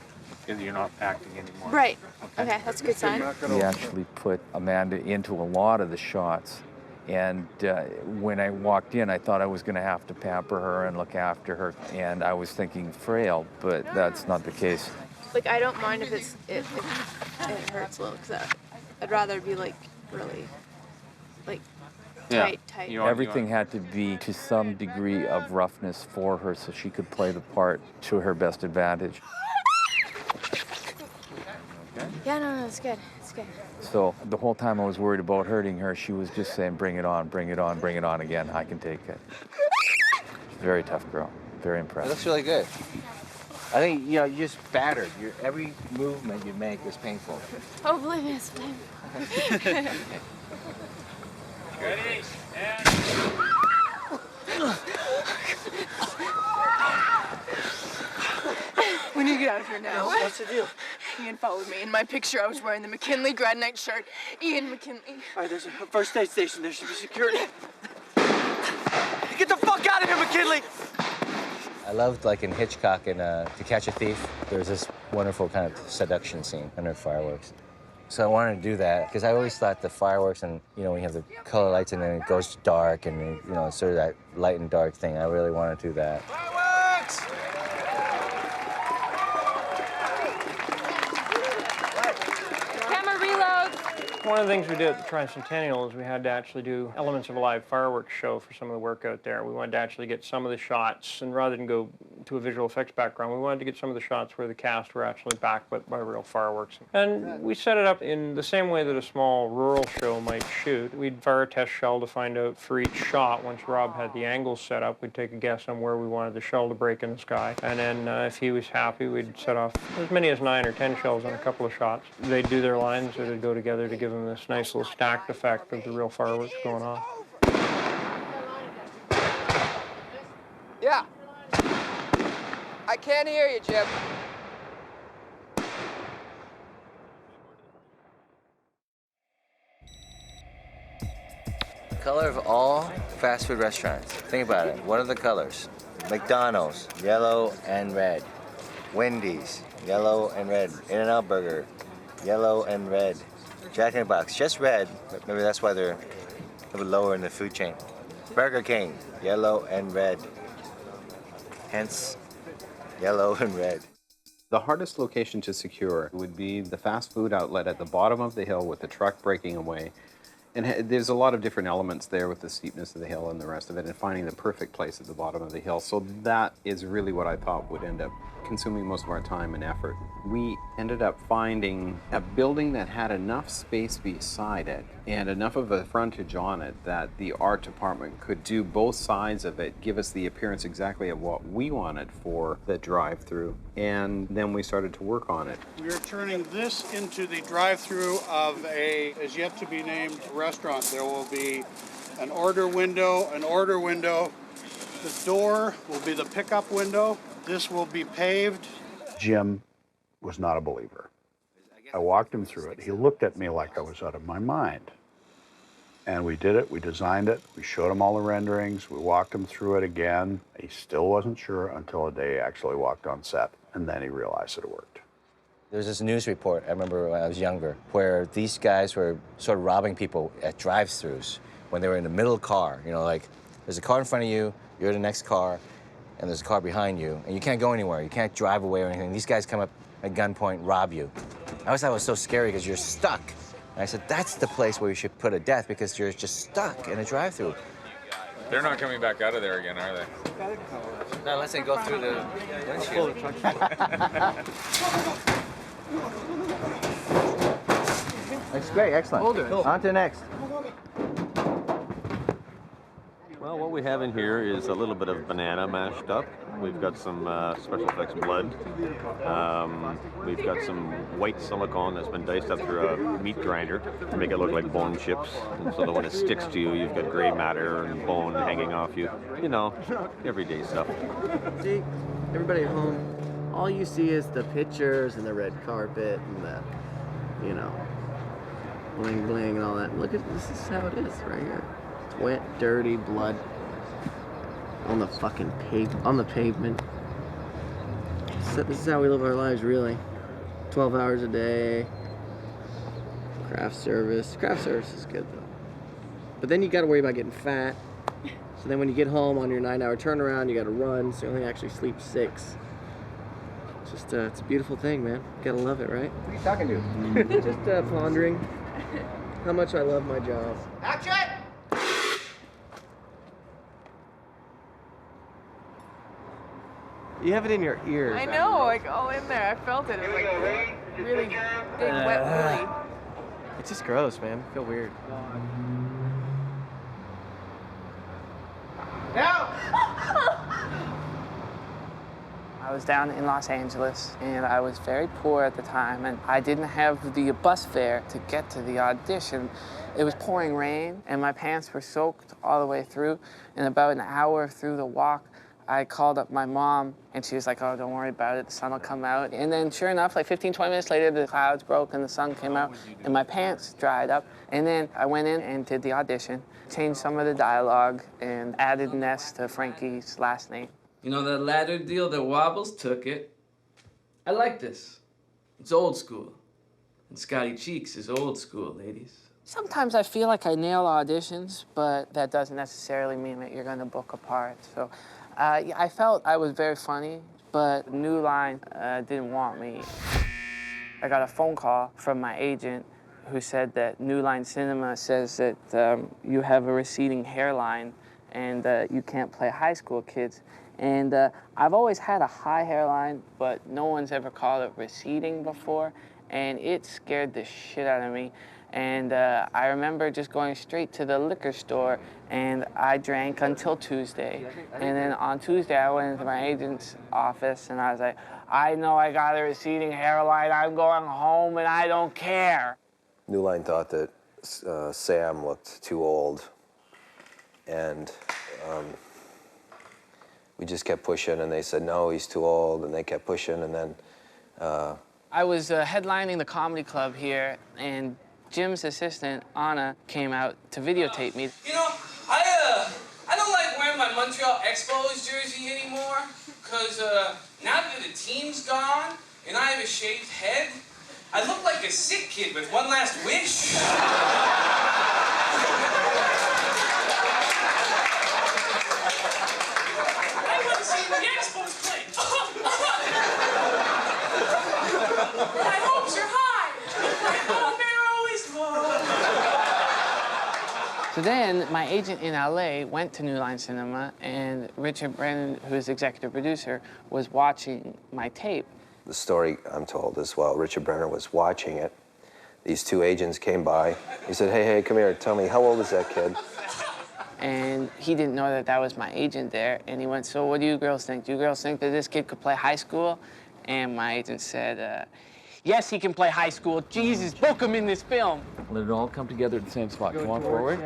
you're not acting anymore. Right. Okay, that's a good sign. We actually put Amanda into a lot of the shots. And when I walked in, I thought I was going to have to pamper her and look after her. And I was thinking frail, but that's not the case. I don't mind if it hurts a little, because I'd rather be really tight. Everything had to be to some degree of roughness for her so she could play the part to her best advantage. Yeah, no, it's good. It's good. So the whole time I was worried about hurting her, she was just saying, bring it on, bring it on, bring it on again. I can take it. Very tough girl. Very impressive. It looks really good. I think, you're just battered. Every movement you make is painful. Hopefully it's fine. Ready? We need to get out of here now. What's the deal? Ian followed me. In my picture, I was wearing the McKinley grad night shirt. Ian McKinley. All right, there's a first aid station. There should be security. Get the fuck out of here, McKinley! I loved, in Hitchcock in To Catch a Thief, there's this wonderful kind of seduction scene under fireworks. So I wanted to do that, because I always thought the fireworks and, when you have the color lights and then it goes dark and, it's sort of that light and dark thing. I really want to do that. Fireworks! Camera reload. One of the things we did at the Tricentennial is we had to actually do elements of a live fireworks show for some of the work out there. We wanted to actually get some of the shots, and rather than go to a visual effects background. We wanted to get some of the shots where the cast were actually backed by real fireworks. And we set it up in the same way that a small rural show might shoot. We'd fire a test shell to find out for each shot. Once Rob had the angles set up, we'd take a guess on where we wanted the shell to break in the sky. And then if he was happy, we'd set off as many as 9 or 10 shells on a couple of shots. They'd do their lines, or they'd go together to give them this nice little stacked effect of the real fireworks going on. Yeah. I can't hear you, Jim. The color of all fast food restaurants. Think about it. What are the colors? McDonald's, yellow and red. Wendy's, yellow and red. In-N-Out Burger, yellow and red. Jack in the Box, just red, but maybe that's why they're a little lower in the food chain. Burger King, yellow and red. Hence, yellow and red. The hardest location to secure would be the fast food outlet at the bottom of the hill with the truck breaking away. And there's a lot of different elements there with the steepness of the hill and the rest of it, and finding the perfect place at the bottom of the hill. So that is really what I thought would end up consuming most of our time and effort. We ended up finding a building that had enough space beside it and enough of a frontage on it that the art department could do both sides of it, give us the appearance exactly of what we wanted for the drive-through, and then we started to work on it. We are turning this into the drive-through of a as yet to be named restaurant. There will be an order window. The door will be the pickup window. This will be paved. Jim was not a believer. I walked him through it. He looked at me like I was out of my mind. And we did it, we designed it, we showed him all the renderings, we walked him through it again. He still wasn't sure until the day he actually walked on set, and then he realized that it worked. There was this news report, I remember when I was younger, where these guys were sort of robbing people at drive-thrus when they were in the middle car. You know, like, there's a car in front of you, you're the next car, and there's a car behind you, and you can't go anywhere. You can't drive away or anything. These guys come up at gunpoint, rob you. I always thought it was so scary because you're stuck. And I said, that's the place where you should put a death because you're just stuck in a drive-thru. They're not coming back out of there again, are they? Not unless they go through the windshield. That's great, excellent. On to the next. Well, what we have in here is a little bit of banana mashed up. We've got some special effects blood. We've got some white silicone that's been diced up through a meat grinder to make it look like bone chips. And so that when it sticks to you, you've got gray matter and bone hanging off you. You know, everyday stuff. See, everybody at home, all you see is the pictures and the red carpet and the, you know, bling bling and all that. Look at this is how it is right here. Wet, dirty blood on the fucking pavement. So this is how we live our lives, really. 12 hours a day. Craft service. Craft service is good though. But then you got to worry about getting fat. So then when you get home on your 9-hour turnaround, you got to run. So you only actually sleep 6. It's just it's a beautiful thing, man. You gotta love it, right? What are you talking to? Just pondering how much I love my job. Action! You have it in your ears. I know, like all in there. I felt it. It was like really big, wet woolly. It's just gross, man. I feel weird. I was down in Los Angeles, and I was very poor at the time, and I didn't have the bus fare to get to the audition. It was pouring rain, and my pants were soaked all the way through, and about an hour through the walk, I called up my mom, and she was like, oh, don't worry about it, the sun will come out. And then sure enough, like 15, 20 minutes later, the clouds broke and the sun came out, and my pants dried up. And then I went in and did the audition, changed some of the dialogue, and added Ness to Frankie's last name. You know that ladder deal that Wobbles took it? I like this. It's old school. And Scotty Cheeks is old school, ladies. Sometimes I feel like I nail auditions, but that doesn't necessarily mean that you're gonna book a part. So I felt I was very funny, but New Line didn't want me. I got a phone call from my agent who said that New Line Cinema says that you have a receding hairline and you can't play high school kids. And I've always had a high hairline, but no one's ever called it receding before, and it scared the shit out of me. And I remember just going straight to the liquor store, and I drank until Tuesday. And then on Tuesday, I went into my agent's office, and I was like, I know I got a receding hairline. I'm going home, and I don't care. New Line thought that Sam looked too old, and we just kept pushing, and they said, no, he's too old, and they kept pushing, and then... I was headlining the comedy club here, and Jim's assistant, Anna, came out to videotape me. You know, I don't like wearing my Montreal Expos jersey anymore, because now that the team's gone and I have a shaved head, I look like a sick kid with one last wish. I want to see the Expos play. My hopes are high. My home arrow is low. So then, my agent in LA went to New Line Cinema, and Richard Brennan, who is executive producer, was watching my tape. The story I'm told is, while Richard Brenner was watching it, these two agents came by. He said, hey, come here, tell me, how old is that kid? And he didn't know that that was my agent there, and he went, so what do you girls think? Do you girls think that this kid could play high school? And my agent said, yes, he can play high school. Jesus, book him in this film. Let it all come together at the same spot. Come on forward.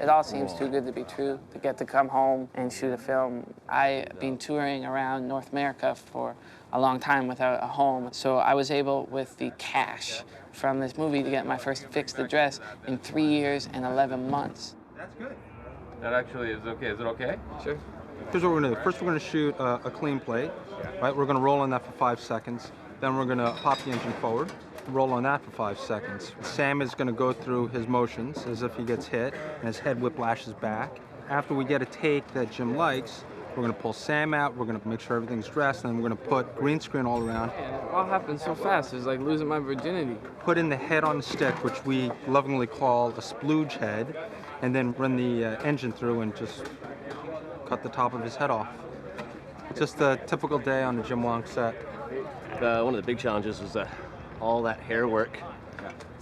It all seems too good to be true, to get to come home and shoot a film. I've been touring around North America for a long time without a home, so I was able, with the cash from this movie, to get my first fixed address in 3 years and 11 months. That's good. That actually is okay. Is it okay? Sure. Here's what we're gonna do. First, we're gonna shoot a clean plate, right? We're gonna roll on that for 5 seconds. Then we're gonna pop the engine forward, roll on that for 5 seconds. Sam is gonna go through his motions as if he gets hit, and his head whiplashes back. After we get a take that Jim likes, we're gonna pull Sam out, we're gonna make sure everything's dressed, and then we're gonna put green screen all around. It all happened so fast, it was like losing my virginity. Put in the head on the stick, which we lovingly call a splooge head, and then run the engine through and just cut the top of his head off. Just a typical day on the Jim Wong set. One of the big challenges was all that hair work.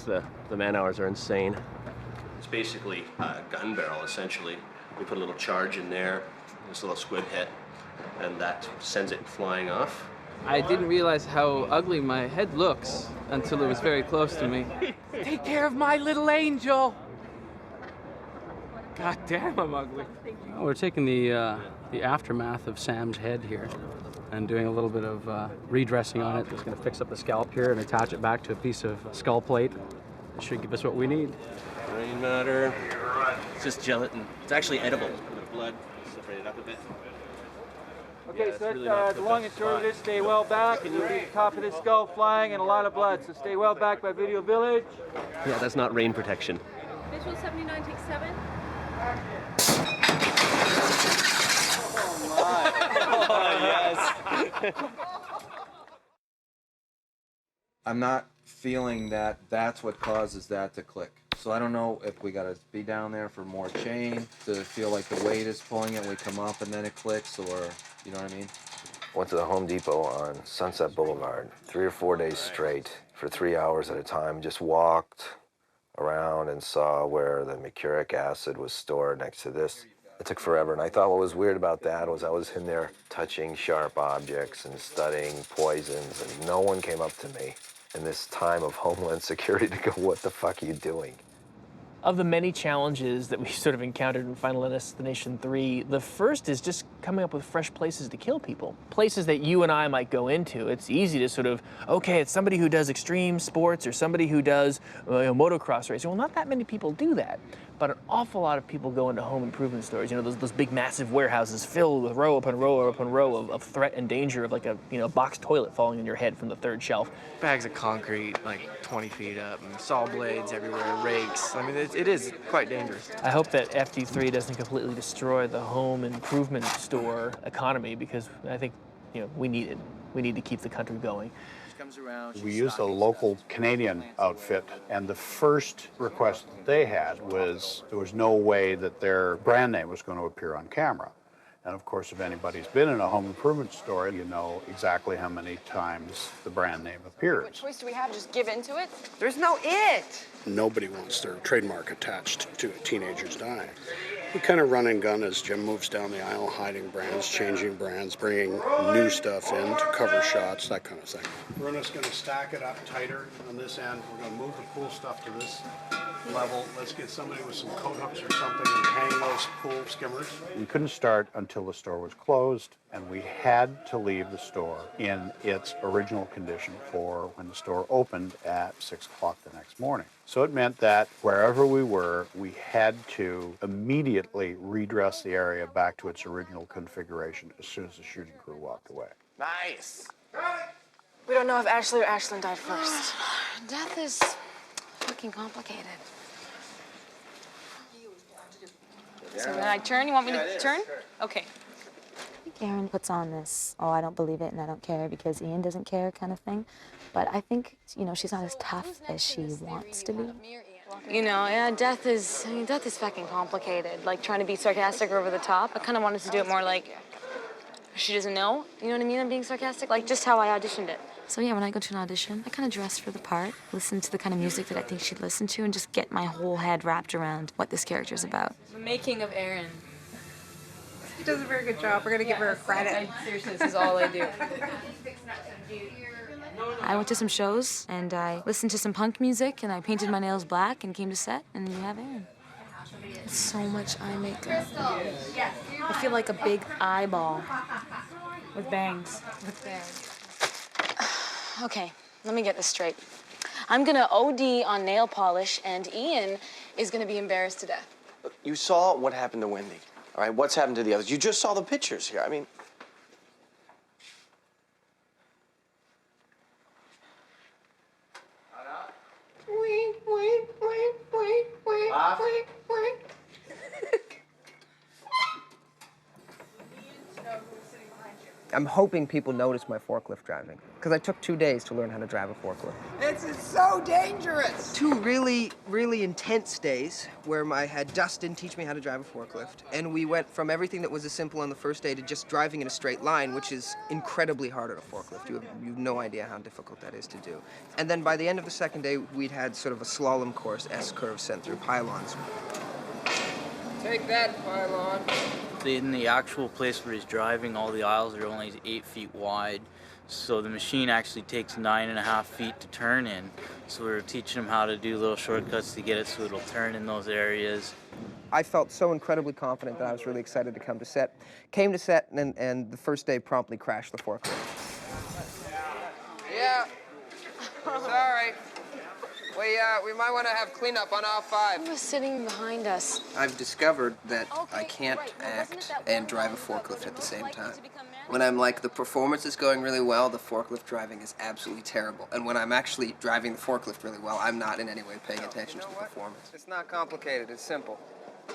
The man hours are insane. It's basically a gun barrel, essentially. We put a little charge in there, this little squib hit, and that sends it flying off. I didn't realize how ugly my head looks until it was very close to me. Take care of my little angel! God damn, I'm ugly. We're taking the aftermath of Sam's head here and doing a little bit of redressing on it. It's going to fix up the scalp here and attach it back to a piece of skull plate. It should give us what we need. Brain matter. It's just gelatin. It's actually edible. A bit of blood. Separate it up a bit. Okay, so that's the long and short of it. Stay well back, and you'll see the top of this skull flying and a lot of blood. So stay well back by Video Village. Yeah, that's not rain protection. Visual 79, take 7. I'm not feeling that that's what causes that to click. So I don't know if we gotta be down there for more chain to feel like the weight is pulling it, we come up and then it clicks, or, you know what I mean? Went to the Home Depot on Sunset Boulevard 3 or 4 days straight for 3 hours at a time. Just walked around and saw where the mercuric acid was stored next to this. It took forever, and I thought what was weird about that was I was in there touching sharp objects and studying poisons, and no one came up to me in this time of Homeland Security to go, what the fuck are you doing? Of the many challenges that we sort of encountered in Final Destination 3, the first is just coming up with fresh places to kill people. Places that you and I might go into. It's easy to sort of, okay, it's somebody who does extreme sports or somebody who does motocross racing. Well, not that many people do that. But an awful lot of people go into home improvement stores. You know, those big, massive warehouses filled with row upon row upon row of threat and danger of like a box toilet falling on your head from the third shelf. Bags of concrete like 20 feet up, and saw blades everywhere, rakes. I mean, it is quite dangerous. I hope that FD3 doesn't completely destroy the home improvement store economy, because I think we need it. We need to keep the country going. We used a local Canadian outfit, and the first request that they had was there was no way that their brand name was going to appear on camera. And of course, if anybody's been in a home improvement store, you know exactly how many times the brand name appears. What choice do we have? Just give into it? There's no it. Nobody wants their trademark attached to a teenager's dying. We kind of run and gun as Jim moves down the aisle, hiding brands, changing brands, bringing new stuff in to cover shots, that kind of thing. We're just going to stack it up tighter on this end. We're going to move the pool stuff to this level. Let's get somebody with some coat hooks or something and hang those pool skimmers. We couldn't start until the store was closed, and we had to leave the store in its original condition for when the store opened at 6 o'clock the next morning. So it meant that wherever we were, we had to immediately redress the area back to its original configuration as soon as the shooting crew walked away. Nice. We don't know if Ashley or Ashlyn died first. Death is fucking complicated. So when I turn, you want me to turn? Okay. I think Erin puts on this, oh, I don't believe it and I don't care because Ian doesn't care kind of thing. But I think, you know, she's not as tough as she wants to be. You know, yeah, death is fucking complicated. Like trying to be sarcastic or over the top. I kind of wanted to do it more like she doesn't know. You know what I mean? I'm being sarcastic, like just how I auditioned it. So yeah, when I go to an audition, I kind of dress for the part, listen to the kind of music that I think she'd listen to, and just get my whole head wrapped around what this character's about. The making of Erin. She does a very good job. We're gonna give her credit. Seriously, this is all I do. I went to some shows, and I listened to some punk music, and I painted my nails black and came to set, and you have Erin. It's so much eye makeup. I feel like a big eyeball with bangs. Okay, let me get this straight. I'm gonna OD on nail polish, and Ian is gonna be embarrassed to death. You saw what happened to Wendy, all right? What's happened to the others? You just saw the pictures here. I mean... I'm hoping people notice my forklift driving, because I took 2 days to learn how to drive a forklift. It's so dangerous! 2 really, really intense days where I had Dustin teach me how to drive a forklift, and we went from everything that was as simple on the first day to just driving in a straight line, which is incredibly hard on a forklift. You have no idea how difficult that is to do. And then by the end of the second day, we'd had sort of a slalom course, S-curve sent through pylons. Take that, pylon. In the actual place where he's driving, all the aisles are only 8 feet wide. So the machine actually takes 9.5 feet to turn in. So we're teaching him how to do little shortcuts to get it so it'll turn in those areas. I felt so incredibly confident that I was really excited to come to set. Came to set and the first day promptly crashed the forklift. Yeah, sorry. We might want to have cleanup on aisle 5. Who was sitting behind us? I've discovered that I can't act and drive a forklift at the same time. When I'm like, the performance is going really well, the forklift driving is absolutely terrible. And when I'm actually driving the forklift really well, I'm not in any way paying attention to the performance. It's not complicated, it's simple.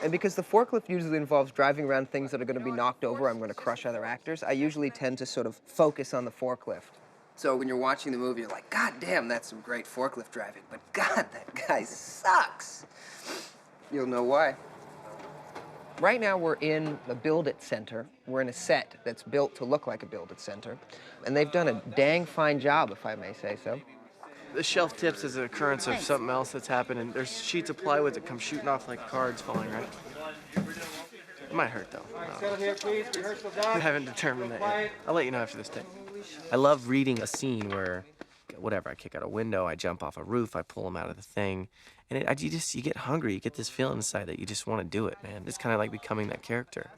And because the forklift usually involves driving around things that are going to be knocked over, I'm going to crush other actors, I usually tend to sort of focus on the forklift. So when you're watching the movie, you're like, God damn, that's some great forklift driving, but God, that guy sucks. You'll know why. Right now we're in the Build It Center. We're in a set that's built to look like a Build It Center. And they've done a dang fine job, if I may say so. The shelf tips is an occurrence of something else that's happened, and there's sheets of plywood that come shooting off like cards falling, right? It might hurt, though. We haven't determined that yet. I'll let you know after this take. I love reading a scene where, whatever, I kick out a window, I jump off a roof, I pull them out of the thing, and you get hungry, you get this feeling inside that you just want to do it, man. It's kind of like becoming that character.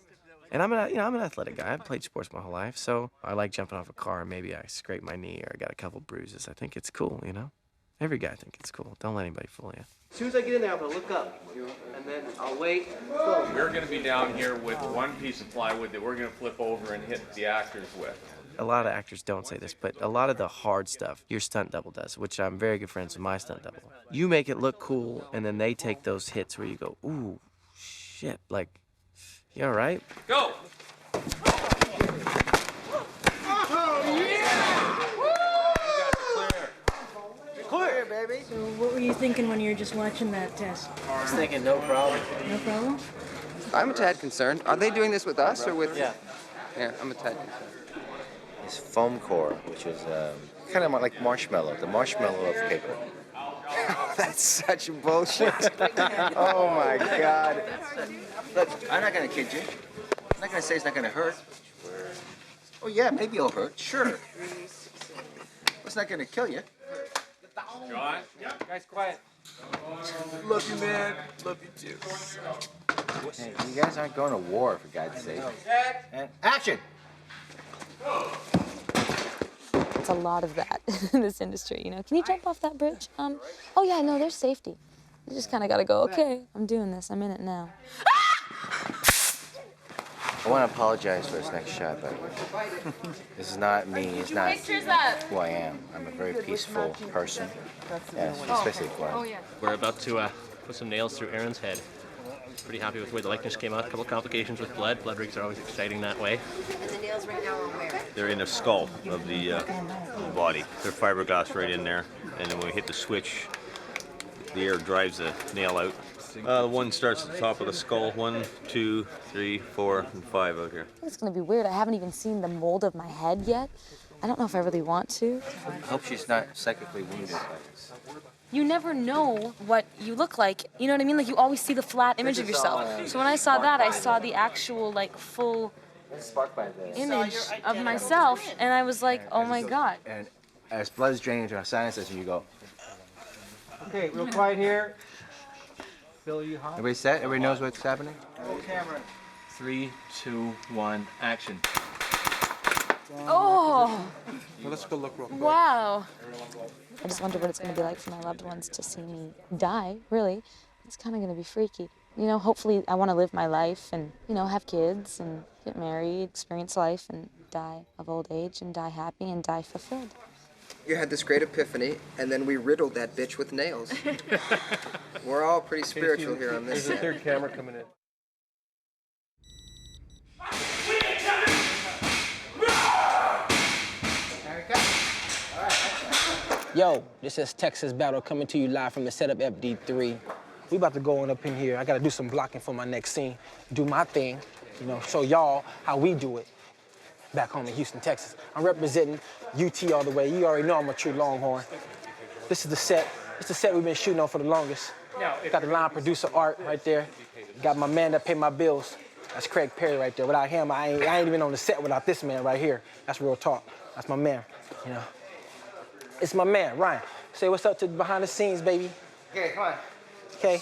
And I'm an athletic guy. I've played sports my whole life, so I like jumping off a car and maybe I scrape my knee or I got a couple bruises. I think it's cool, you know? Every guy thinks it's cool. Don't let anybody fool you. As soon as I get in there, I'm gonna look up, and then I'll wait. We're gonna be down here with one piece of plywood that we're gonna flip over and hit the actors with. A lot of actors don't say this, but a lot of the hard stuff, your stunt double does, which I'm very good friends with my stunt double. You make it look cool, and then they take those hits where you go, ooh, shit, like, you all right? Go! Clear, baby. So what were you thinking when you were just watching that test? I was thinking no problem. No problem? I'm a tad concerned. Are they doing this with us or with? Yeah. Yeah, I'm a tad concerned. It's foam core, which is kind of like marshmallow, the marshmallow of paper. That's such bullshit. Oh my God. Look, I'm not gonna kid you. I'm not gonna say it's not gonna hurt. Oh yeah, maybe it'll hurt. Sure. It's not gonna kill you. John? Yeah. Guys, quiet. Love you, man. Love you too. Hey, you guys aren't going to war, for God's sake. And action! It's a lot of that in this industry, you know. Can you jump off that bridge? Oh yeah, no, there's safety. You just kind of got to go, okay, I'm doing this. I'm in it now. I want to apologize for this next shot, but this is not me. It's not who I am. I'm a very peaceful person. Yeah, especially Glenn. We're about to put some nails through Aaron's head. Pretty happy with where the likeness came out. A couple complications with blood. Blood rigs are always exciting that way. And the nails right now are where? They're in the skull of the body. They're fiberglass right in there, and then when we hit the switch, the air drives the nail out. One starts at the top of the skull. 1, 2, 3, 4, and 5 out here. I think it's gonna be weird. I haven't even seen the mold of my head yet. I don't know if I really want to. I hope she's not psychically wounded by this. You never know what you look like. You know what I mean? Like, you always see the flat image of yourself. So when I saw that, I saw the actual, like, full image of myself, and I was like, oh my God. And as blood is draining into our sinuses, you go. Okay, real quiet here. Phil, you hot? Everybody set? Everybody knows what's happening? Roll camera. 3, 2, 1, action. Oh, Well, let's go look real quick. wow. I just wonder what it's going to be like for my loved ones to see me die, really. It's kind of going to be freaky. You know, hopefully I want to live my life and, you know, have kids and get married, experience life and die of old age and die happy and die fulfilled. You had this great epiphany, and then we riddled that bitch with nails. We're all pretty spiritual here on this There's a set. third camera coming in. Yo, this is Texas Battle coming to you live from the setup FD3. We about to go on up in here. I gotta do some blocking for my next scene. Do my thing, you know, show y'all how we do it back home in Houston, Texas. I'm representing UT all the way. You already know I'm a true Longhorn. This is the set. It's the set we've been shooting on for the longest. Got the line producer Art right there. Got my man that pay my bills. That's Craig Perry right there. Without him, I ain't even on the set without this man right here. That's real talk. That's my man, you know. It's my man, Ryan. Say what's up to behind the scenes, baby. Okay, come on. Okay.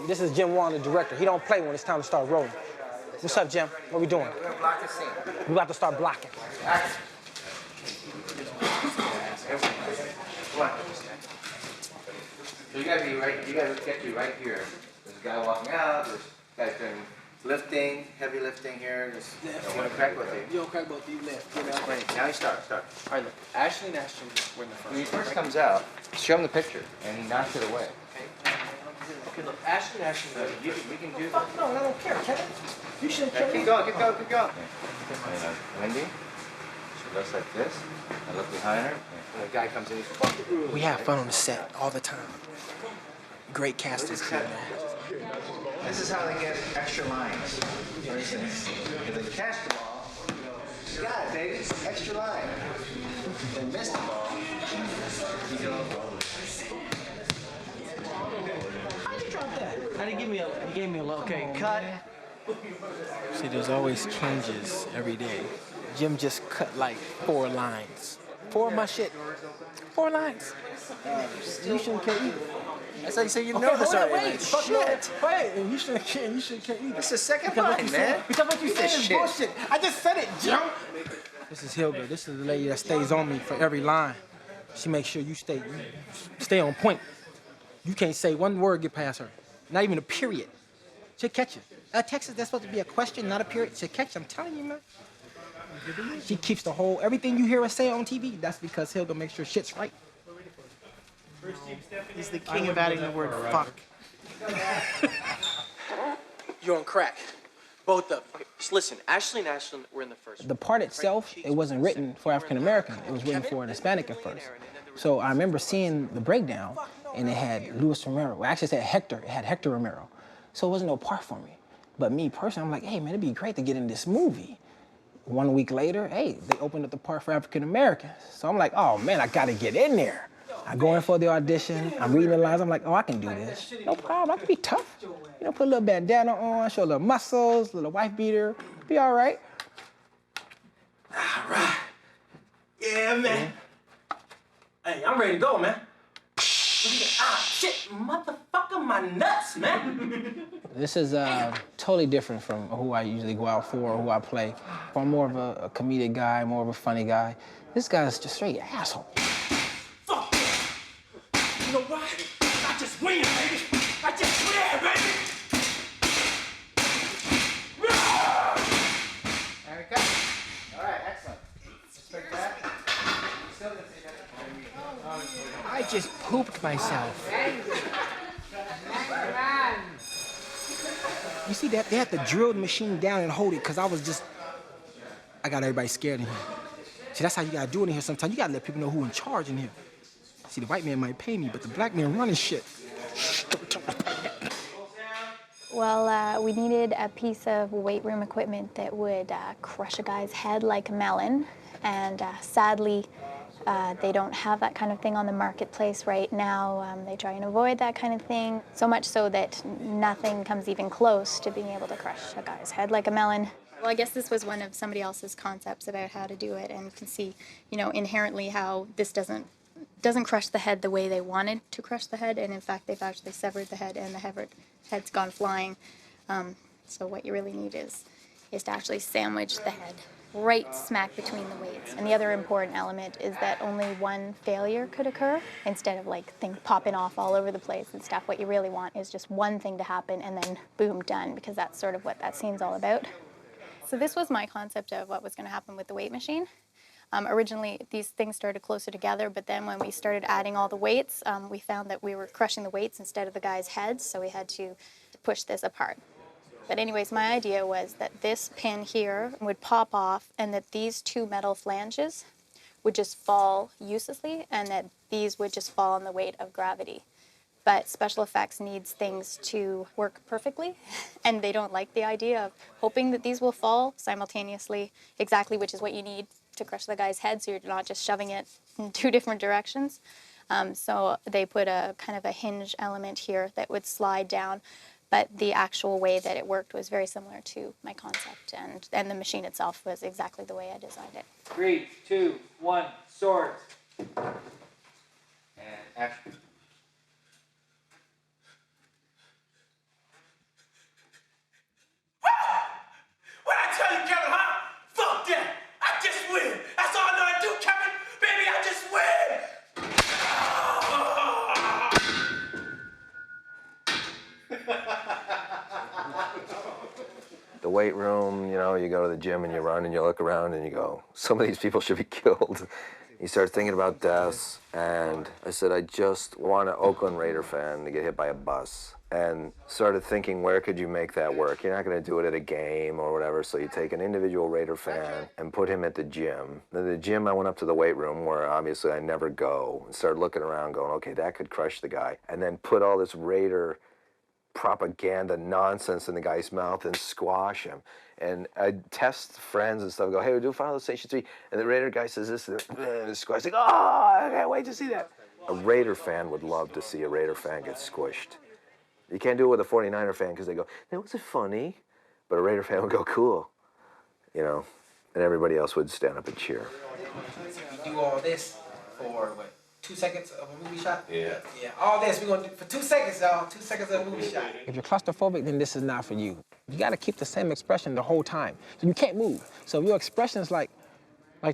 This is Jim Wan, the director. He don't play when it's time to start rolling. What's up, Jim? What we doing? We're gonna block the scene. We about to start blocking. Action. Come on. So you gotta be right. You gotta get you right here. There's a guy walking out. There's guys doing lifting, heavy lifting here. Just you want to crack both of you. You don't crack both of you left. Explain. Now you start. All right, look. Ashley and Ashton were in the first. When he first comes out, show him the picture, and he knocks it away. Okay, look. Ashley and Ashton, We can do. Fuck no, I don't care, Kevin. You shouldn't care. Keep going, keep going, keep going. Wendy, she looks like this. I look behind her. And the guy comes in. He's fuck the rules. We have fun on the set all the time. Great casting crew, man. This is how they get extra lines. For instance, if they catch the ball, you got it, baby. Extra line. If they miss the ball, you go. How'd you drop that? He gave me a look. Okay, cut. See, there's always changes every day. Jim just cut like 4 lines. 4 of my shit. 4 lines. You shouldn't care either. That's how you say you Okay, know this hold on, already. wait, fuck no. Wait, you shouldn't care. You shouldn't care either. It's the second Because what line, you man. said- Because what you Eat said this is shit. bullshit. I just said it, Jim. This is Hilda. This is the lady that stays on me for every line. She makes sure you stay on point. You can't say one word get past her. Not even a period. She'll catch you. Texas, that's supposed to be a question, not a period. She'll catch you. I'm telling you, man. She keeps the whole, everything you hear us say on TV, that's because Hilda makes sure shit's right. He's the king of adding the word fuck. You're on crack. Both of them. Just listen, Ashley and Ashton were in the first. The part itself, it wasn't written for African American. It was written for an Hispanic at first. So I remember seeing the breakdown, and it had Luis Romero. Well, actually, it said Hector. It had Hector Romero. So it wasn't no part for me. But me personally, I'm like, hey man, it'd be great to get in this movie. 1 week later, hey, they opened up the part for African Americans. So I'm like, oh man, I gotta get in there. I go in for the audition, I'm reading the lines, I'm like, oh, I can do this. No problem, I can be tough. You know, put a little bandana on, show a little muscles, a little wife beater, be all right. All right. Yeah, man. Hey, I'm ready to go, man. Shit, motherfucker, my nuts, man. This is totally different from who I usually go out for or who I play. I'm more of a comedic guy, more of a funny guy. This guy's just straight asshole. Fuck yeah. You know what? I just win, baby. I just win, baby. There we go. All right, excellent. Straight back. Still gonna say that. I just pooped myself. You see that? They had to drill the machine down and hold it because I got everybody scared in here. See, that's how you gotta do it in here sometimes. You gotta let people know who's in charge in here. See, the white man might pay me, but the black man running shit. Well, we needed a piece of weight room equipment that would crush a guy's head like a melon. And sadly, they don't have that kind of thing on the marketplace right now. They try and avoid that kind of thing, so much so that nothing comes even close to being able to crush a guy's head like a melon. Well, I guess this was one of somebody else's concepts about how to do it, and you can see, you know, inherently how this doesn't crush the head the way they wanted to crush the head, and in fact, they've actually severed the head, and the head's gone flying. So what you really need is to actually sandwich the head right smack between the weights. And the other important element is that only one failure could occur instead of like things popping off all over the place and stuff. What you really want is just one thing to happen and then boom, done, because that's sort of what that scene's all about. So this was my concept of what was going to happen with the weight machine. Originally, these things started closer together, but then when we started adding all the weights, we found that we were crushing the weights instead of the guy's heads, so we had to push this apart. But anyways, my idea was that this pin here would pop off and that these two metal flanges would just fall uselessly and that these would just fall on the weight of gravity. But special effects needs things to work perfectly, and they don't like the idea of hoping that these will fall simultaneously exactly, which is what you need to crush the guy's head, so you're not just shoving it in two different directions. So they put a kind of a hinge element here that would slide down. But the actual way that it worked was very similar to my concept, and the machine itself was exactly the way I designed it. 3, 2, 1, swords. And action. What I tell you, Kevin, huh? Fuck that. I just win. That's all I know how to do, Kevin. Baby, I just win. The weight room, you know, you go to the gym and you run and you look around and you go, some of these people should be killed. You start thinking about deaths, and I said, I just want an Oakland Raider fan to get hit by a bus. And started thinking, where could you make that work? You're not going to do it at a game or whatever, so you take an individual Raider fan and put him at the gym. Then the gym, I went up to the weight room, where obviously I never go, and started looking around going, okay, that could crush the guy. And then put all this Raider propaganda nonsense in the guy's mouth and squash him. And I'd test friends and stuff, go, hey, we'll do Final Station 3. And the Raider guy says this, and the squash, like, oh, I can't wait to see that. A Raider fan would love to see a Raider fan get squished. You can't do it with a 49er fan because they go, that wasn't funny. But a Raider fan would go, cool. You know, and everybody else would stand up and cheer. You do all this for, what, 2 seconds of a movie shot? Yeah. Yeah, all this, we're gonna do for 2 seconds, y'all. 2 seconds of a movie shot. If you're claustrophobic, then this is not for you. You gotta keep the same expression the whole time. So you can't move. So if your expression is like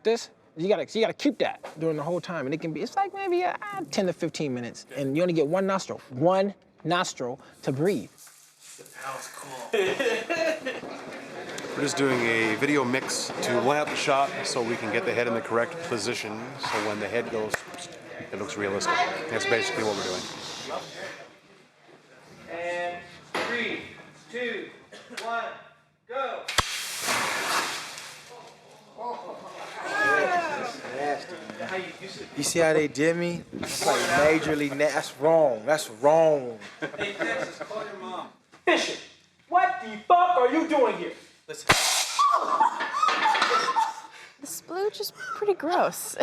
this, you gotta keep that during the whole time. And it can be, it's like maybe 10 to 15 minutes. And you only get one nostril to breathe. That was cool. We're just doing a video mix to line up the shot so we can get the head in the correct position, so when the head goes, it looks realistic. That's basically what we're doing. And 3, 2, 1, go. You see how they did me? It's like majorly, that's wrong. That's wrong. Hey, Texas, call your mom. Bishop, what the fuck are you doing here? Listen. The splooge is pretty gross,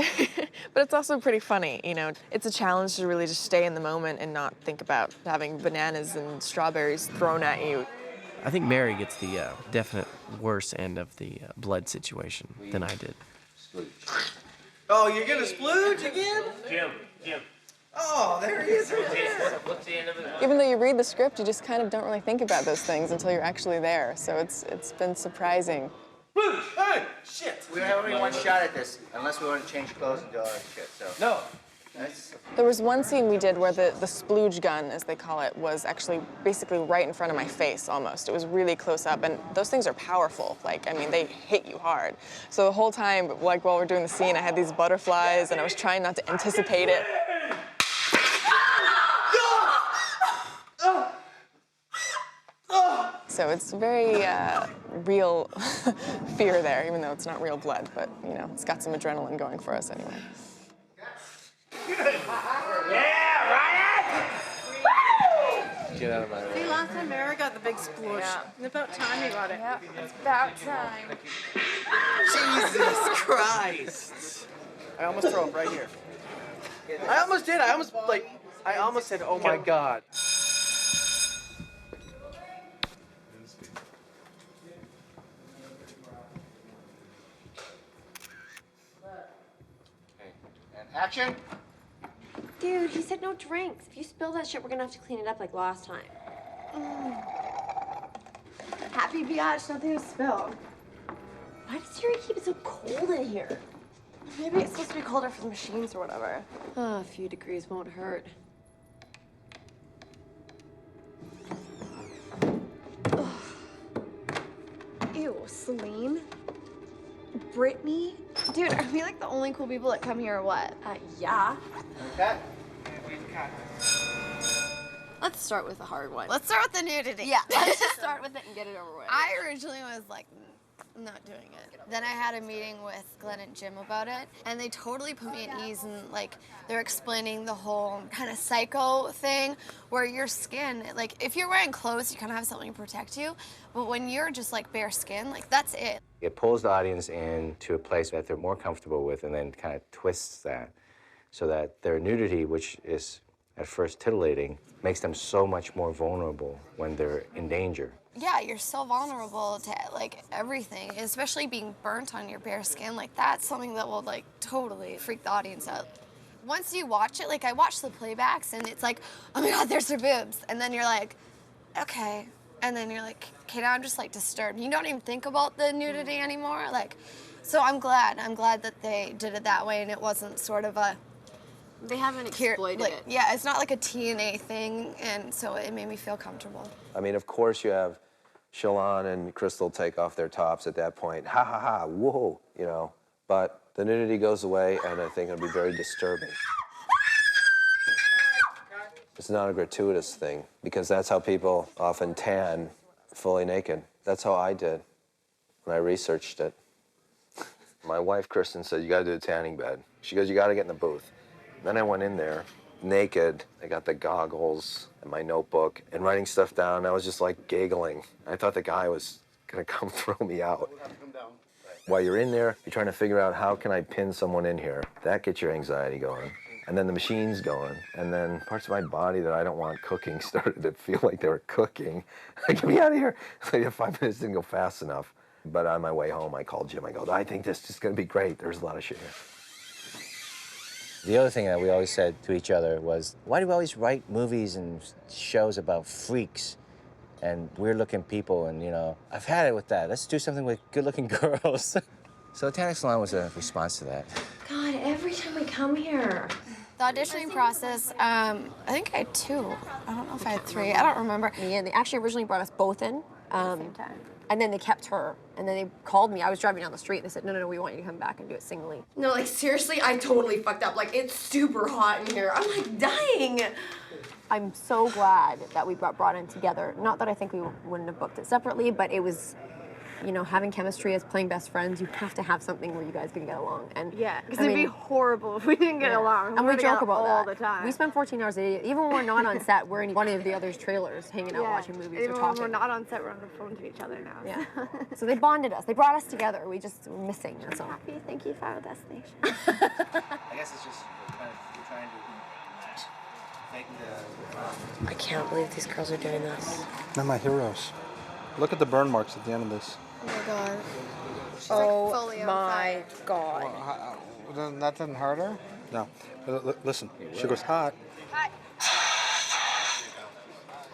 but it's also pretty funny, you know. It's a challenge to really just stay in the moment and not think about having bananas and strawberries thrown at you. I think Mary gets the definite worse end of the blood situation than I did. Oh, you're gonna splooge again? Jim. Oh, there he is. What's the end of it? Even though you read the script, you just kind of don't really think about those things until you're actually there, so it's been surprising. Hey, shit. We have only one shot at this, unless we want to change clothes and do all that shit, so. No. Nice. There was one scene we did where the splooge gun, as they call it, was actually basically right in front of my face, almost. It was really close up, and those things are powerful. Like, I mean, they hit you hard. So the whole time, like, while we're doing the scene, I had these butterflies, and I was trying not to anticipate it. So it's very real fear there, even though it's not real blood, but, you know, it's got some adrenaline going for us anyway. Yeah, Ryan! Get out of my way. See, last time Mara got the big sploosh. Yeah. It's about time you got it. Yep, it's about time. Jesus Christ. I almost throw up right here. I almost did. I almost said, oh my God. And action. Dude, he said no drinks. If you spill that shit, we're gonna have to clean it up like last time. Happy biatch, nothing to spill. Why does Siri keep it so cold in here? Maybe it's supposed to be colder for the machines or whatever. Oh, a few degrees won't hurt. Ugh. Ew, Celine? Brittany? Dude, are we like the only cool people that come here or what? Yeah. Okay. Let's start with the hard one. Let's start with the nudity. Yeah, let's just start with it and get it over with. I originally was like, not doing it. Then I had a meeting with Glenn and Jim about it, and they totally put me at ease, and like they're explaining the whole kind of psycho thing where your skin, like if you're wearing clothes, you kind of have something to protect you, but when you're just like bare skin, like that's it. It pulls the audience into a place that they're more comfortable with and then kind of twists that so that their nudity, which is at first titillating, makes them so much more vulnerable when they're in danger. Yeah, you're so vulnerable to like everything, especially being burnt on your bare skin. Like that's something that will like totally freak the audience out. Once you watch it, like I watch the playbacks and it's like, oh my God, there's her boobs. And then you're like, okay. And then you're like, okay, now I'm just like disturbed. You don't even think about the nudity anymore. Like, so I'm glad that they did it that way and it wasn't sort of a, they haven't exploited it. Yeah, it's not like a TNA thing, and so it made me feel comfortable. I mean, of course you have Shalon and Crystal take off their tops at that point. Ha ha ha, whoa, you know. But the nudity goes away, and I think it'll be very disturbing. It's not a gratuitous thing, because that's how people often tan fully naked. That's how I did when I researched it. My wife, Kristen, said, you gotta do a tanning bed. She goes, you gotta get in the booth. Then I went in there, naked. I got the goggles and my notebook and writing stuff down. I was just like giggling. I thought the guy was gonna come throw me out. While you're in there, you're trying to figure out how can I pin someone in here. That gets your anxiety going. And then the machine's going. And then parts of my body that I don't want cooking started to feel like they were cooking. Like, get me out of here. Like, 5 minutes didn't go fast enough. But on my way home, I called Jim. I go, I think this is gonna be great. There's a lot of shit here. The other thing that we always said to each other was, why do we always write movies and shows about freaks and weird-looking people? And, you know, I've had it with that. Let's do something with good-looking girls. So the Tanning Salon was a response to that. God, every time we come here. The auditioning process, I think I had 2. I don't know if I had 3. I don't remember. Yeah, they actually originally brought us both in. At the same time. And then they kept her. And then they called me. I was driving down the street and they said, no, we want you to come back and do it singly. No, like seriously, I totally fucked up. Like it's super hot in here. I'm like dying. I'm so glad that we brought in together. Not that I think we wouldn't have booked it separately, but it was You know, having chemistry as playing best friends, you have to have something where you guys can get along. And yeah, because I it'd be mean, horrible if we didn't get along. and we joke about all that the time. We spend 14 hours a day. Even when we're not on set, we're in one of the other's trailers, hanging out, watching movies, Even or when talking. we're not on set, we're on the phone to each other now. Yeah. So they bonded us. They brought us together. We just were missing. That's all. Happy. Thank you, Final Destination. I guess it's just we're trying to make the. I can't believe these girls are doing this. They're my heroes. Look at the burn marks at the end of this. Oh my god. Oh my god. Then that didn't hurt her? No. Listen, she goes hot.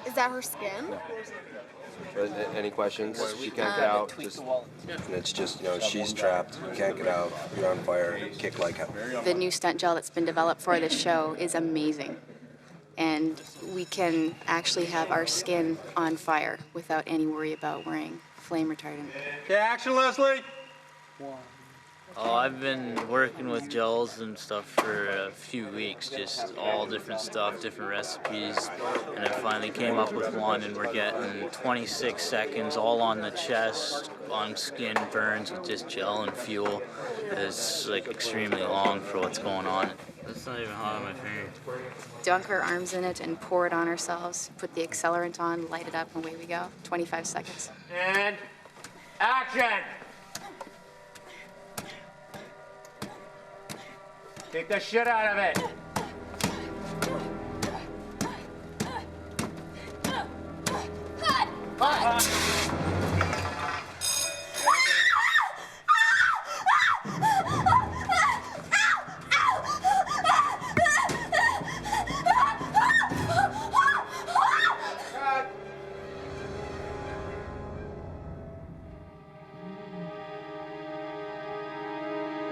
Is that her skin? Any questions? She can't get out. Just, and it's just, you know, she's trapped. Can't get out. You're on fire. Kick like hell. The new stunt gel that's been developed for this show is amazing. And we can actually have our skin on fire without any worry about wearing flame retardant. Okay, action, Leslie. Oh, I've been working with gels and stuff for a few weeks, just all different stuff, different recipes, and I finally came up with one, and we're getting 26 seconds all on the chest, on skin burns with just gel and fuel. It's like extremely long for what's going on. It's not even hot on my finger. Dunk our arms in it and pour it on ourselves, put the accelerant on, light it up, and away we go. 25 seconds. And action. Kick the shit out of it.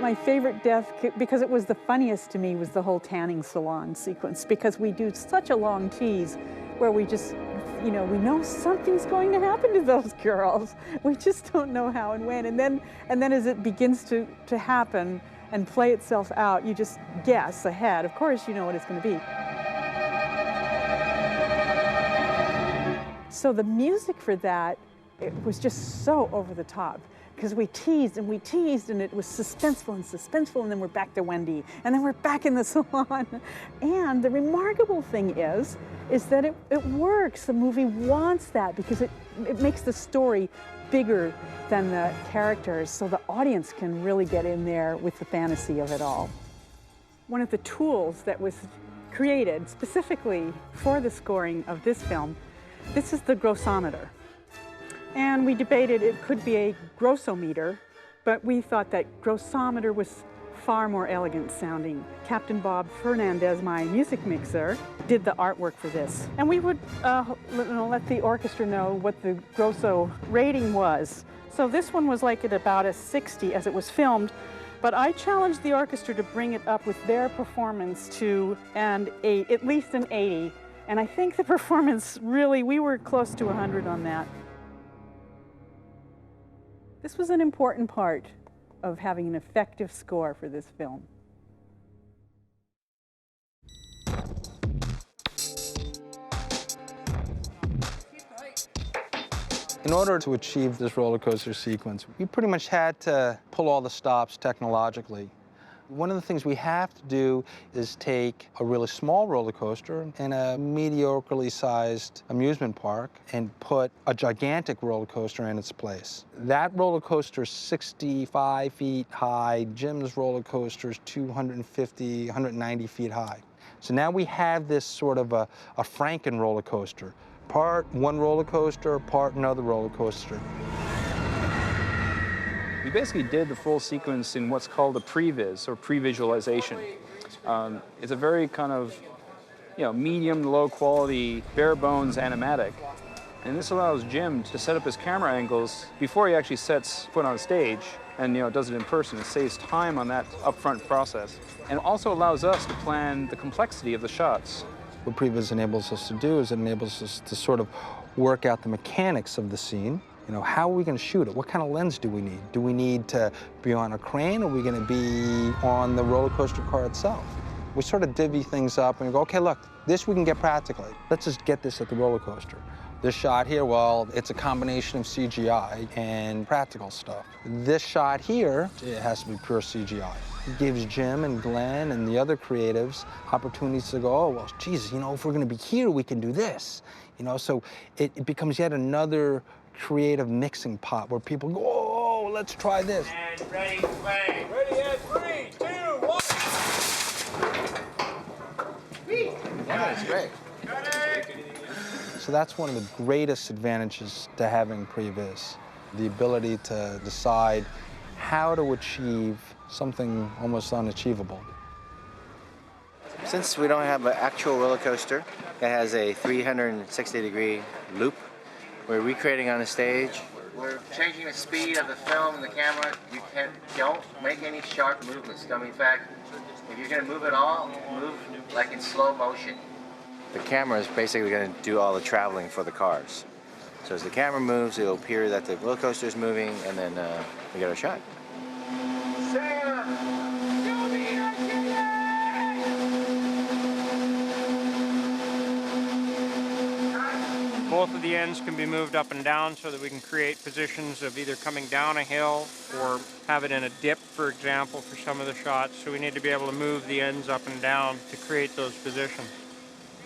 My favorite death, because it was the funniest to me, was the whole tanning salon sequence, because we do such a long tease where we just, you know, we know something's going to happen to those girls. We just don't know how and when. And then as it begins to happen and play itself out, you just guess ahead. Of course, you know what it's going to be. So the music for that, it was just so over the top. Because we teased, and it was suspenseful and suspenseful, and then we're back to Wendy, and then we're back in the salon. And the remarkable thing is that it works. The movie wants that because it makes the story bigger than the characters, so the audience can really get in there with the fantasy of it all. One of the tools that was created specifically for the scoring of this film, this is the grossometer. And we debated it could be a grossometer, but we thought that grossometer was far more elegant sounding. Captain Bob Fernandez, my music mixer, did the artwork for this. And we would let the orchestra know what the grosso rating was. So this one was like at about a 60 as it was filmed, but I challenged the orchestra to bring it up with their performance to at least an 80. And I think the performance really, we were close to 100 on that. This was an important part of having an effective score for this film. In order to achieve this roller coaster sequence, we pretty much had to pull all the stops technologically. One of the things we have to do is take a really small roller coaster in a mediocrely sized amusement park and put a gigantic roller coaster in its place. That roller coaster is 65 feet high. Jim's roller coaster is 250, 190 feet high. So now we have this sort of a Franken roller coaster. Part one roller coaster, part another roller coaster. We basically did the full sequence in what's called a previs, or pre-visualization. It's a very kind of, medium to low quality, bare bones animatic. And this allows Jim to set up his camera angles before he actually sets foot on stage and does it in person. It saves time on that upfront process. And also allows us to plan the complexity of the shots. What previs enables us to do is it enables us to sort of work out the mechanics of the scene. How are we going to shoot it? What kind of lens do we need? Do we need to be on a crane, or are we going to be on the roller coaster car itself? We sort of divvy things up and we go, okay, look, this we can get practically. Let's just get this at the roller coaster. This shot here, well, it's a combination of CGI and practical stuff. This shot here, it has to be pure CGI. It gives Jim and Glenn and the other creatives opportunities to go, oh, well, geez, you know, if we're gonna be here, we can do this. You know, so it becomes yet another creative mixing pot where people go, oh, let's try this. And ready, play. Ready at 3, 2, 1. Yeah, it's great. So that's one of the greatest advantages to having previs, the ability to decide how to achieve something almost unachievable. Since we don't have an actual roller coaster that has a 360-degree loop, we're recreating on the stage. We're changing the speed of the film and the camera. Don't make any sharp movements. I mean, in fact, if you're gonna move at all, move like in slow motion. The camera is basically gonna do all the traveling for the cars. So as the camera moves, it'll appear that the roller coaster is moving, and then we get our shot. Both of the ends can be moved up and down so that we can create positions of either coming down a hill or have it in a dip, for example, for some of the shots. So we need to be able to move the ends up and down to create those positions.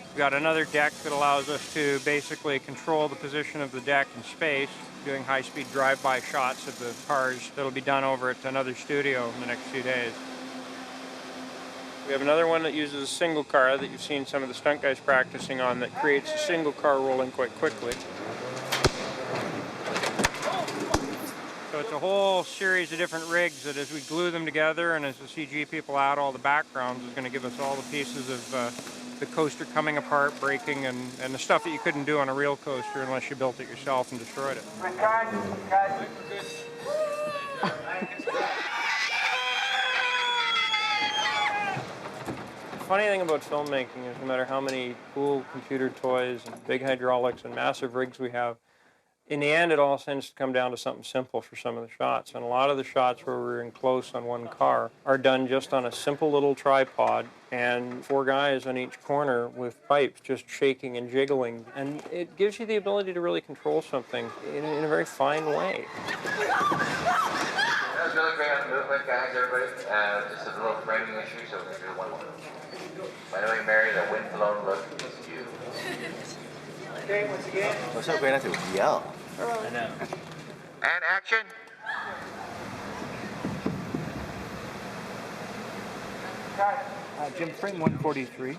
We've got another deck that allows us to basically control the position of the deck in space, doing high-speed drive-by shots of the cars that'll be done over at another studio in the next few days. We have another one that uses a single car that you've seen some of the stunt guys practicing on that creates a single car rolling quite quickly. So it's a whole series of different rigs that as we glue them together and as the CG people add all the backgrounds is going to give us all the pieces of the coaster coming apart, breaking, and the stuff that you couldn't do on a real coaster unless you built it yourself and destroyed it. The funny thing about filmmaking is no matter how many cool computer toys and big hydraulics and massive rigs we have, in the end it all tends to come down to something simple for some of the shots. And a lot of the shots where we're in close on one car are done just on a simple little tripod and 4 guys on each corner with pipes just shaking and jiggling. And it gives you the ability to really control something in a very fine way. That was really great on the movement, guys, everybody. Just a little framing issue, so we're going to do one more. By the way, Mary, the wind-blown look is you. Okay, once again. What's so great not to yell? I know. And action. Jim, frame 143.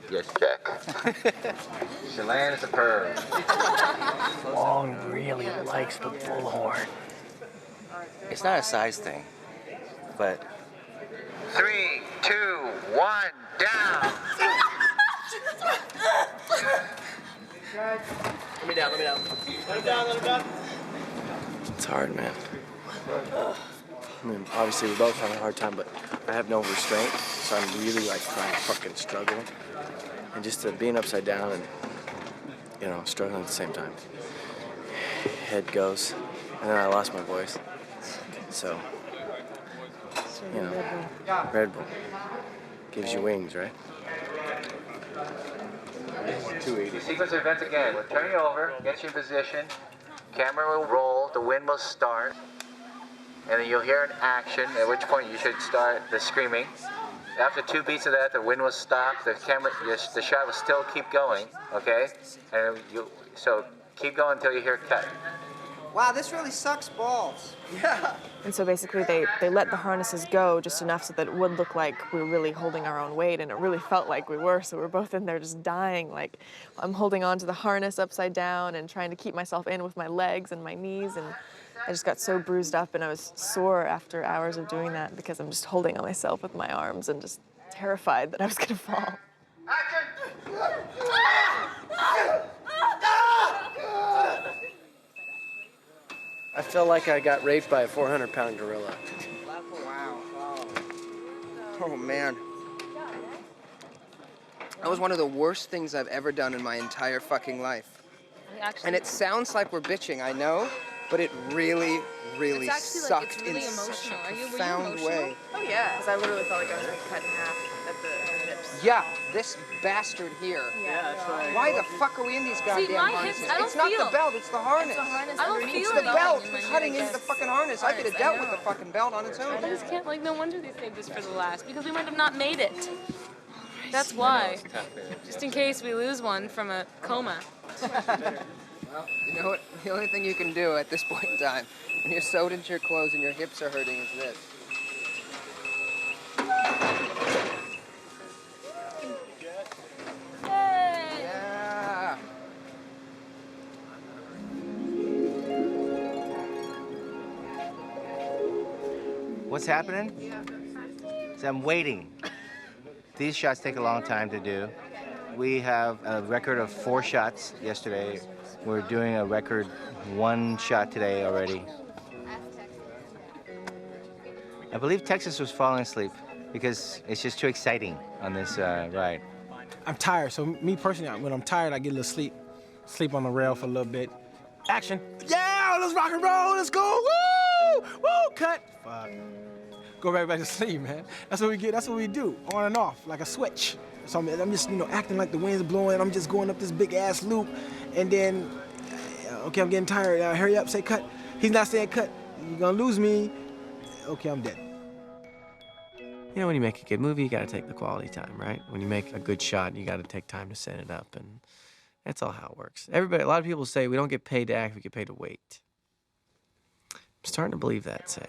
Yes, check. Chelan is a perv. Long really likes the bullhorn. It's not a size thing, but 3, 2, 1, down. Let me down, let me down. Let him down, let him down. It's hard, man. I mean, obviously we both have a hard time, but I have no restraint, so I'm really like trying to fucking struggle. And just being upside down and, you know, struggling at the same time. Head goes, and then I lost my voice. So, you know, Red Bull gives you wings, right? 280. Sequence of events again. We'll turn you over, get you in position. Camera will roll, the wind will start, and then you'll hear an action, at which point you should start the screaming. After 2 beats of that, the wind will stop, the shot will still keep going, okay? And so keep going until you hear cut. Wow, this really sucks balls. Yeah. And so basically they let the harnesses go just enough so that it would look like we were really holding our own weight, and it really felt like we were, so we're both in there just dying. Like I'm holding on to the harness upside down and trying to keep myself in with my legs and my knees, and I just got so bruised up and I was sore after hours of doing that because I'm just holding on myself with my arms and just terrified that I was gonna fall. I felt like I got raped by a 400-pound gorilla. Wow. Oh, man. That was one of the worst things I've ever done in my entire fucking life. And it sounds like we're bitching, I know, but it really, really sucked in such a profound way. Oh yeah, because I literally felt like I was being cut in half at the hips. Yeah, this bastard here. Yeah, that's right. Why the fuck are we in these goddamn my harnesses? hips, I don't It's not feel. the belt, it's the harness. It's the harness I don't It's feel the anything belt in my cutting knee. into the fucking harness. I could have dealt with the fucking belt on its own. I just can't, like, no wonder these things is for the last, because we might have not made it. That's why. Just in case we lose one from a coma. Well, you know what? The only thing you can do at this point in time, when you're sewed into your clothes and your hips are hurting, is this. Yeah. What's happening? So I'm waiting. These shots take a long time to do. We have a record of 4 shots yesterday. We're doing a record 1 shot today already. I believe Texas was falling asleep because it's just too exciting on this ride. I'm tired, so me personally, when I'm tired, I get a little sleep on the rail for a little bit. Action. Yeah, let's rock and roll, let's go, woo! Woo, cut. Fuck. Go right back to sleep, man. That's what we get, that's what we do, on and off, like a switch. So I'm just, acting like the wind's blowing, I'm just going up this big ass loop, and then, okay, I'm getting tired, hurry up, say cut. He's not saying cut, you're gonna lose me. Okay, I'm dead. You know, when you make a good movie, you gotta take the quality time, right? When you make a good shot, you gotta take time to set it up, and that's all how it works. A lot of people say we don't get paid to act, we get paid to wait. I'm starting to believe that, Sam.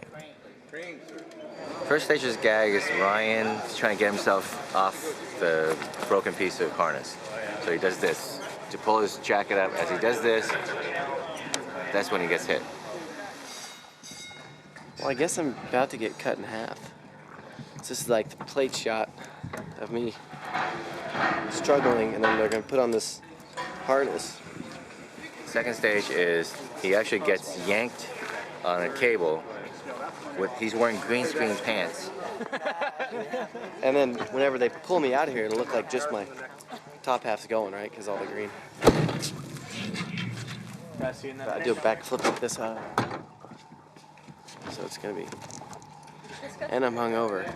First stage's gag is Ryan trying to get himself off the broken piece of harness. So he does this. To pull his jacket up, as he does this, that's when he gets hit. Well, I guess I'm about to get cut in half. So this is like the plate shot of me struggling, and then they're gonna put on this harness. Second stage is he actually gets yanked on a cable. He's wearing green screen pants. And then whenever they pull me out of here, it'll look like just my top half's going, right? Because all the green. I do a backflip like this, so it's gonna be. And I'm hungover.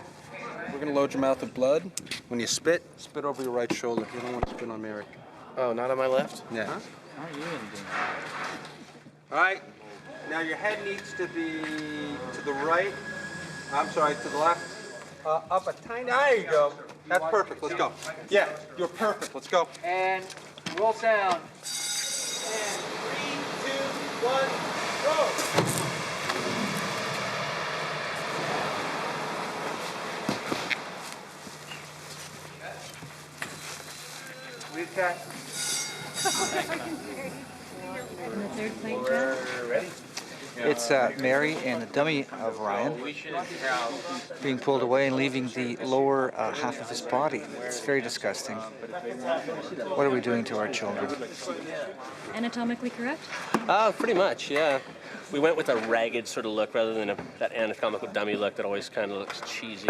We're gonna load your mouth with blood. When you spit over your right shoulder. You don't want to spit on Mary. Oh, not on my left? Yeah. Huh? How are you doing? All right. Now your head needs to be to the right. I'm sorry, to the left. Up a tiny. There you go. That's perfect. Let's go. Yeah, you're perfect. Let's go. And roll sound. And 3, 2, 1, go. We've got. Ready? It's Mary and the dummy of Ryan being pulled away and leaving the lower half of his body. It's very disgusting. What are we doing to our children? Anatomically correct? Pretty much, yeah. We went with a ragged sort of look rather than that anatomical dummy look that always kind of looks cheesy.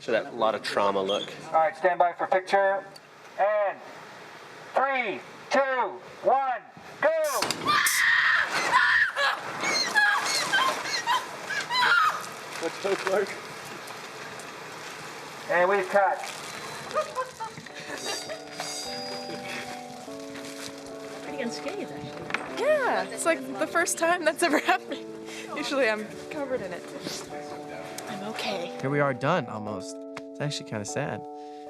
So that lot of trauma look. All right, stand by for picture. And 3, 2, 1, go! Let's go, Clark. And we've cut. Pretty unscathed, actually. Yeah, it's like the first time that's ever happened. Usually I'm covered in it. I'm okay. Here we are, done almost. It's actually kind of sad.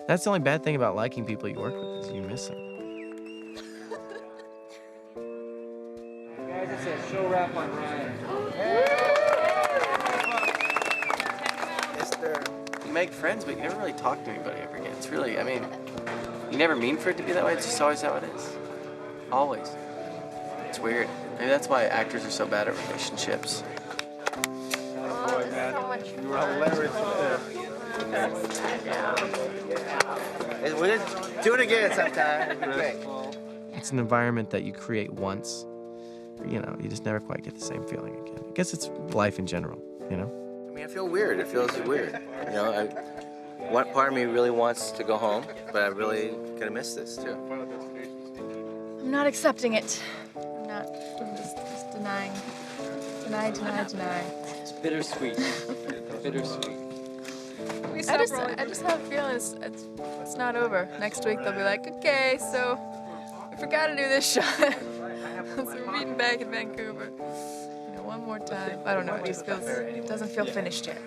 That's the only bad thing about liking people you work with is you miss them. Guys, it's a show wrap on Ryan. You make friends, but you never really talk to anybody ever again. It's really, I mean, you never mean for it to be that way. It's just always how it is. Always. It's weird. Maybe that's why actors are so bad at relationships. You were hilarious We'll do it again sometime. It's an environment that you create once. You know, you just never quite get the same feeling again. I guess it's life in general, you know? I mean, I feel weird. It feels weird. You know, one part of me really wants to go home, but I really gonna miss this too. I'm not accepting it. I'm not. I'm just denying. Deny. It's bittersweet. Bittersweet. I just have a feeling it's not over. Next week they'll be like, okay, so we forgot to do this shot. So we're meeting back in Vancouver. You know, one more time. I don't know. It just doesn't feel finished yet.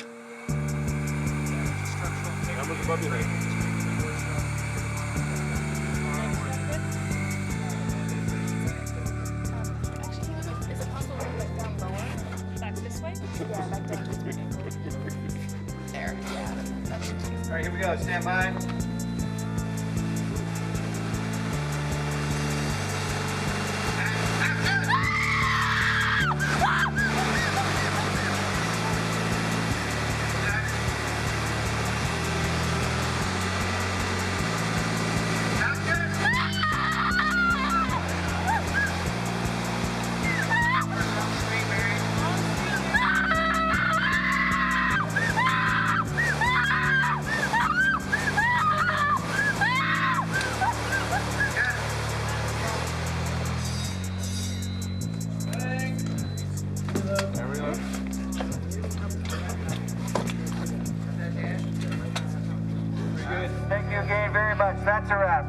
There, yeah. All right, here we go. Stand by. Thank you again very much. That's a wrap.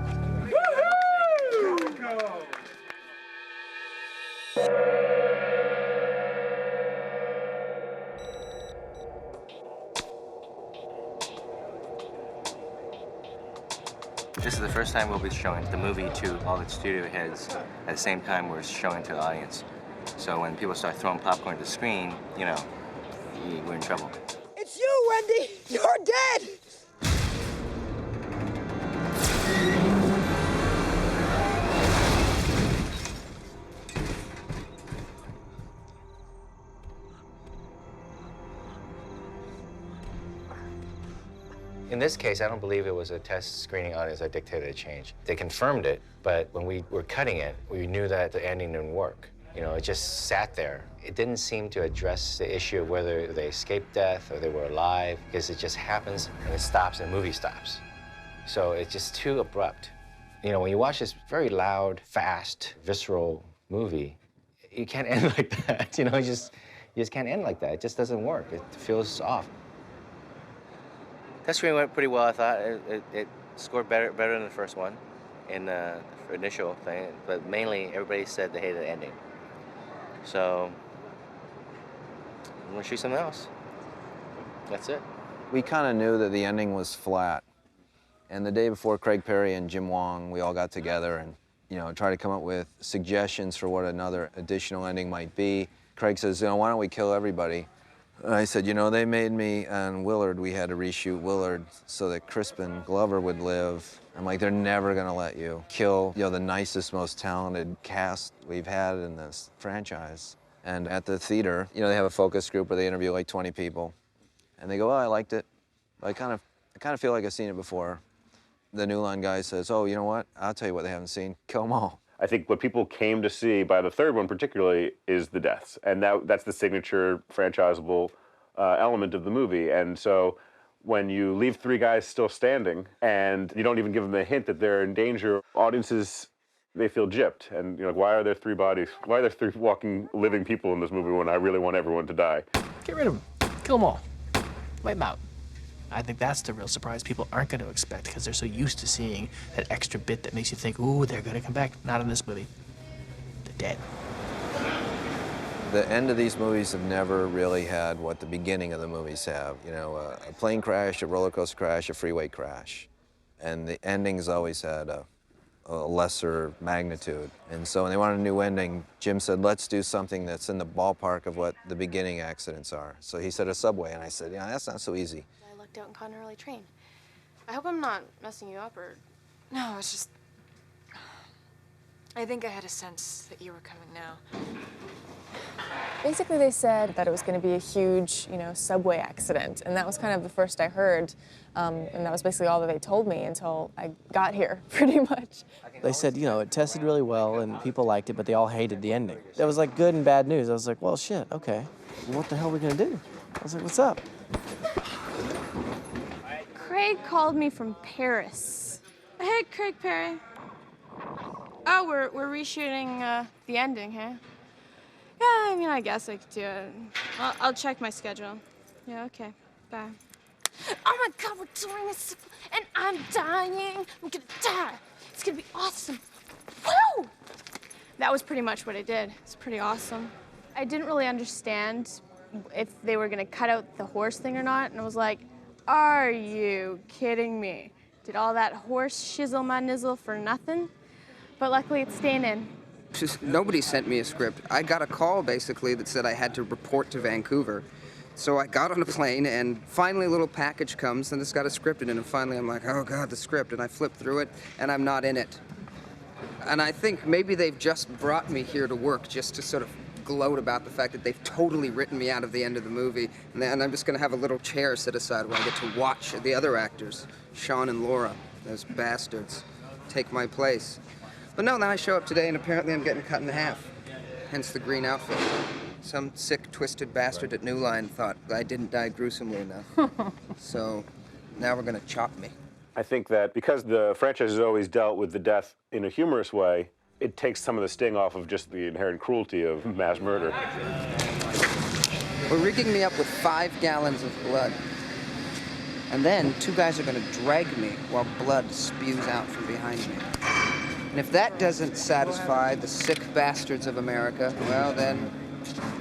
This is the first time we'll be showing the movie to all the studio heads at the same time we're showing to the audience. So when people start throwing popcorn at the screen, you know, we're in trouble. It's you, Wendy! You're dead! In this case, I don't believe it was a test screening audience that dictated a change. They confirmed it, but when we were cutting it, we knew that the ending didn't work. You know, it just sat there. It didn't seem to address the issue of whether they escaped death or they were alive, because it just happens and it stops and the movie stops. So it's just too abrupt. You know, when you watch this very loud, fast, visceral movie, you can't end like that. You know, you just can't end like that. It just doesn't work. It feels off. Test screening went pretty well, I thought. It scored better than the first one in the initial thing, but mainly everybody said they hated the ending. So I'm gonna shoot something else. That's it. We kind of knew that the ending was flat. And the day before, Craig Perry and Jim Wong, we all got together and, you know, tried to come up with suggestions for what another additional ending might be. Craig says, you know, why don't we kill everybody? And I said, you know, they made me on Willard, we had to reshoot Willard so that Crispin Glover would live. I'm like, they're never gonna let you kill, you know, the nicest, most talented cast we've had in this franchise. And at the theater, you know, they have a focus group where they interview like 20 people. And they go, oh, I liked it. But I kind of feel like I've seen it before. The New Line guy says, oh, you know what? I'll tell you what they haven't seen. Kill them all. I think what people came to see by the third one particularly is the deaths. And that's the signature franchisable element of the movie. And so when you leave three guys still standing and you don't even give them a hint that they're in danger, audiences, they feel gypped. And you know, why are there three bodies? Why are there three walking, living people in this movie when I really want everyone to die? Get rid of them. Kill them all. Wipe them out. I think that's the real surprise people aren't going to expect because they're so used to seeing that extra bit that makes you think, ooh, they're going to come back. Not in this movie. They're dead. The end of these movies have never really had what the beginning of the movies have. You know, a plane crash, a roller coaster crash, a freeway crash. And the endings always had a lesser magnitude. And so when they wanted a new ending, Jim said, let's do something that's in the ballpark of what the beginning accidents are. So he said a subway, and I said, yeah, that's not so easy. I lucked out and caught an early train. I hope I'm not messing you up or... No, it's just... I think I had a sense that you were coming now. Basically, they said that it was going to be a huge, you know, subway accident, and that was kind of the first I heard, and that was basically all that they told me until I got here, pretty much. They said, you know, it tested really well and people liked it, but they all hated the ending. That was like good and bad news. I was like, well, shit, okay. What the hell are we going to do? I was like, what's up? Craig called me from Paris. Hey, Craig Perry. Oh, we're reshooting the ending, huh? Yeah, I mean, I guess I could do it. I'll check my schedule. Yeah, okay. Bye. Oh my God, we're doing this, and I'm dying. I'm gonna die. It's gonna be awesome. Woo! That was pretty much what I did. It's pretty awesome. I didn't really understand if they were gonna cut out the horse thing or not, and I was like, are you kidding me? Did all that horse shizzle my nizzle for nothing? But luckily it's staying in. Nobody sent me a script. I got a call basically that said I had to report to Vancouver. So I got on a plane, and finally a little package comes, and it's got a script in it, and finally I'm like, oh God, the script, and I flip through it, and I'm not in it. And I think maybe they've just brought me here to work just to sort of gloat about the fact that they've totally written me out of the end of the movie, and I'm just gonna have a little chair set aside where I get to watch the other actors, Sean and Laura, those bastards, take my place. But no, now I show up today, and apparently I'm getting cut in half, hence the green outfit. Some sick, twisted bastard at New Line thought I didn't die gruesomely enough. So now we're gonna chop me. I think that because the franchise has always dealt with the death in a humorous way, it takes some of the sting off of just the inherent cruelty of mass murder. We're rigging me up with 5 gallons of blood. And then 2 guys are gonna drag me while blood spews out from behind me. And if that doesn't satisfy the sick bastards of America, well then,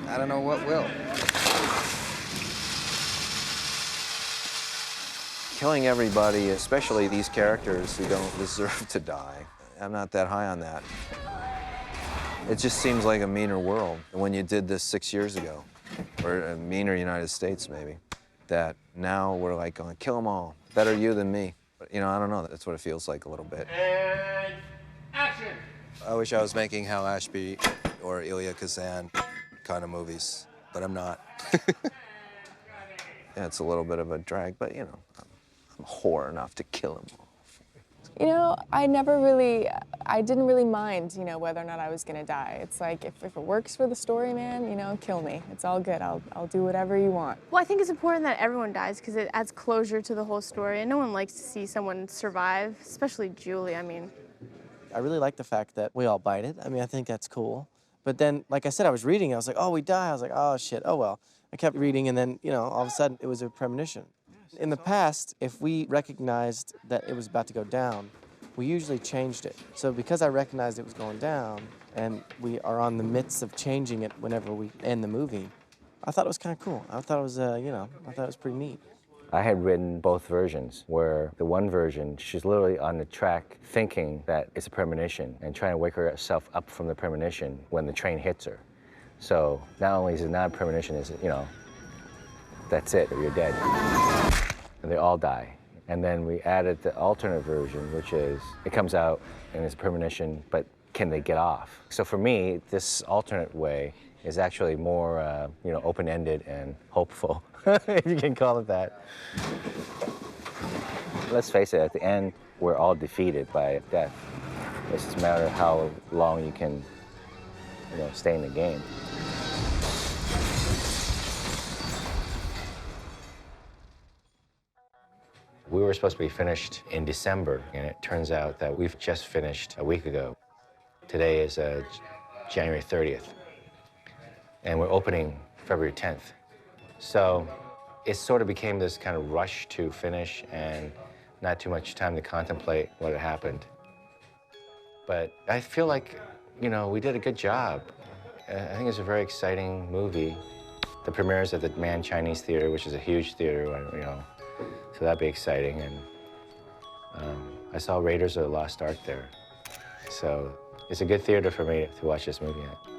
I don't know what will. Killing everybody, especially these characters who don't deserve to die, I'm not that high on that. It just seems like a meaner world when you did this 6 years ago, or a meaner United States maybe, that now we're like going, kill them all, better you than me. But, you know, I don't know, that's what it feels like a little bit. And action! I wish I was making Hal Ashby or Elia Kazan kind of movies, but I'm not. Yeah, it's a little bit of a drag, but you know, I'm a whore enough to kill him all. You know, I didn't really mind, you know, whether or not I was gonna die. It's like, if it works for the story, man, you know, kill me. It's all good, I'll do whatever you want. Well, I think it's important that everyone dies because it adds closure to the whole story, and no one likes to see someone survive, especially Julie, I mean. I really like the fact that we all bite it. I mean, I think that's cool. But then, like I said, I was reading, I was like, oh, we die. I was like, oh, shit, oh, well. I kept reading, and then, you know, all of a sudden, it was a premonition. In the past, if we recognized that it was about to go down, we usually changed it. So because I recognized it was going down, and we are on the midst of changing it whenever we end the movie, I thought it was kind of cool. I thought it was, you know, I thought it was pretty neat. I had written both versions, where the one version, she's literally on the track thinking that it's a premonition and trying to wake herself up from the premonition when the train hits her. So not only is it not a premonition, is it, you know, that's it, or you're dead. And they all die. And then we added the alternate version, which is, it comes out and it's a premonition, but can they get off? So for me, this alternate way is actually more, you know, open-ended and hopeful, if you can call it that. Let's face it, at the end, we're all defeated by death. It's just a matter of how long you can, you know, stay in the game. We were supposed to be finished in December, and it turns out that we've just finished a week ago. Today is January 30th, and we're opening February 10th. So it sort of became this kind of rush to finish and not too much time to contemplate what had happened. But I feel like, you know, we did a good job. I think it's a very exciting movie. The premiere is at the Mann Chinese Theater, which is a huge theater, you know, so that'd be exciting. And I saw Raiders of the Lost Ark there. So it's a good theater for me to watch this movie at.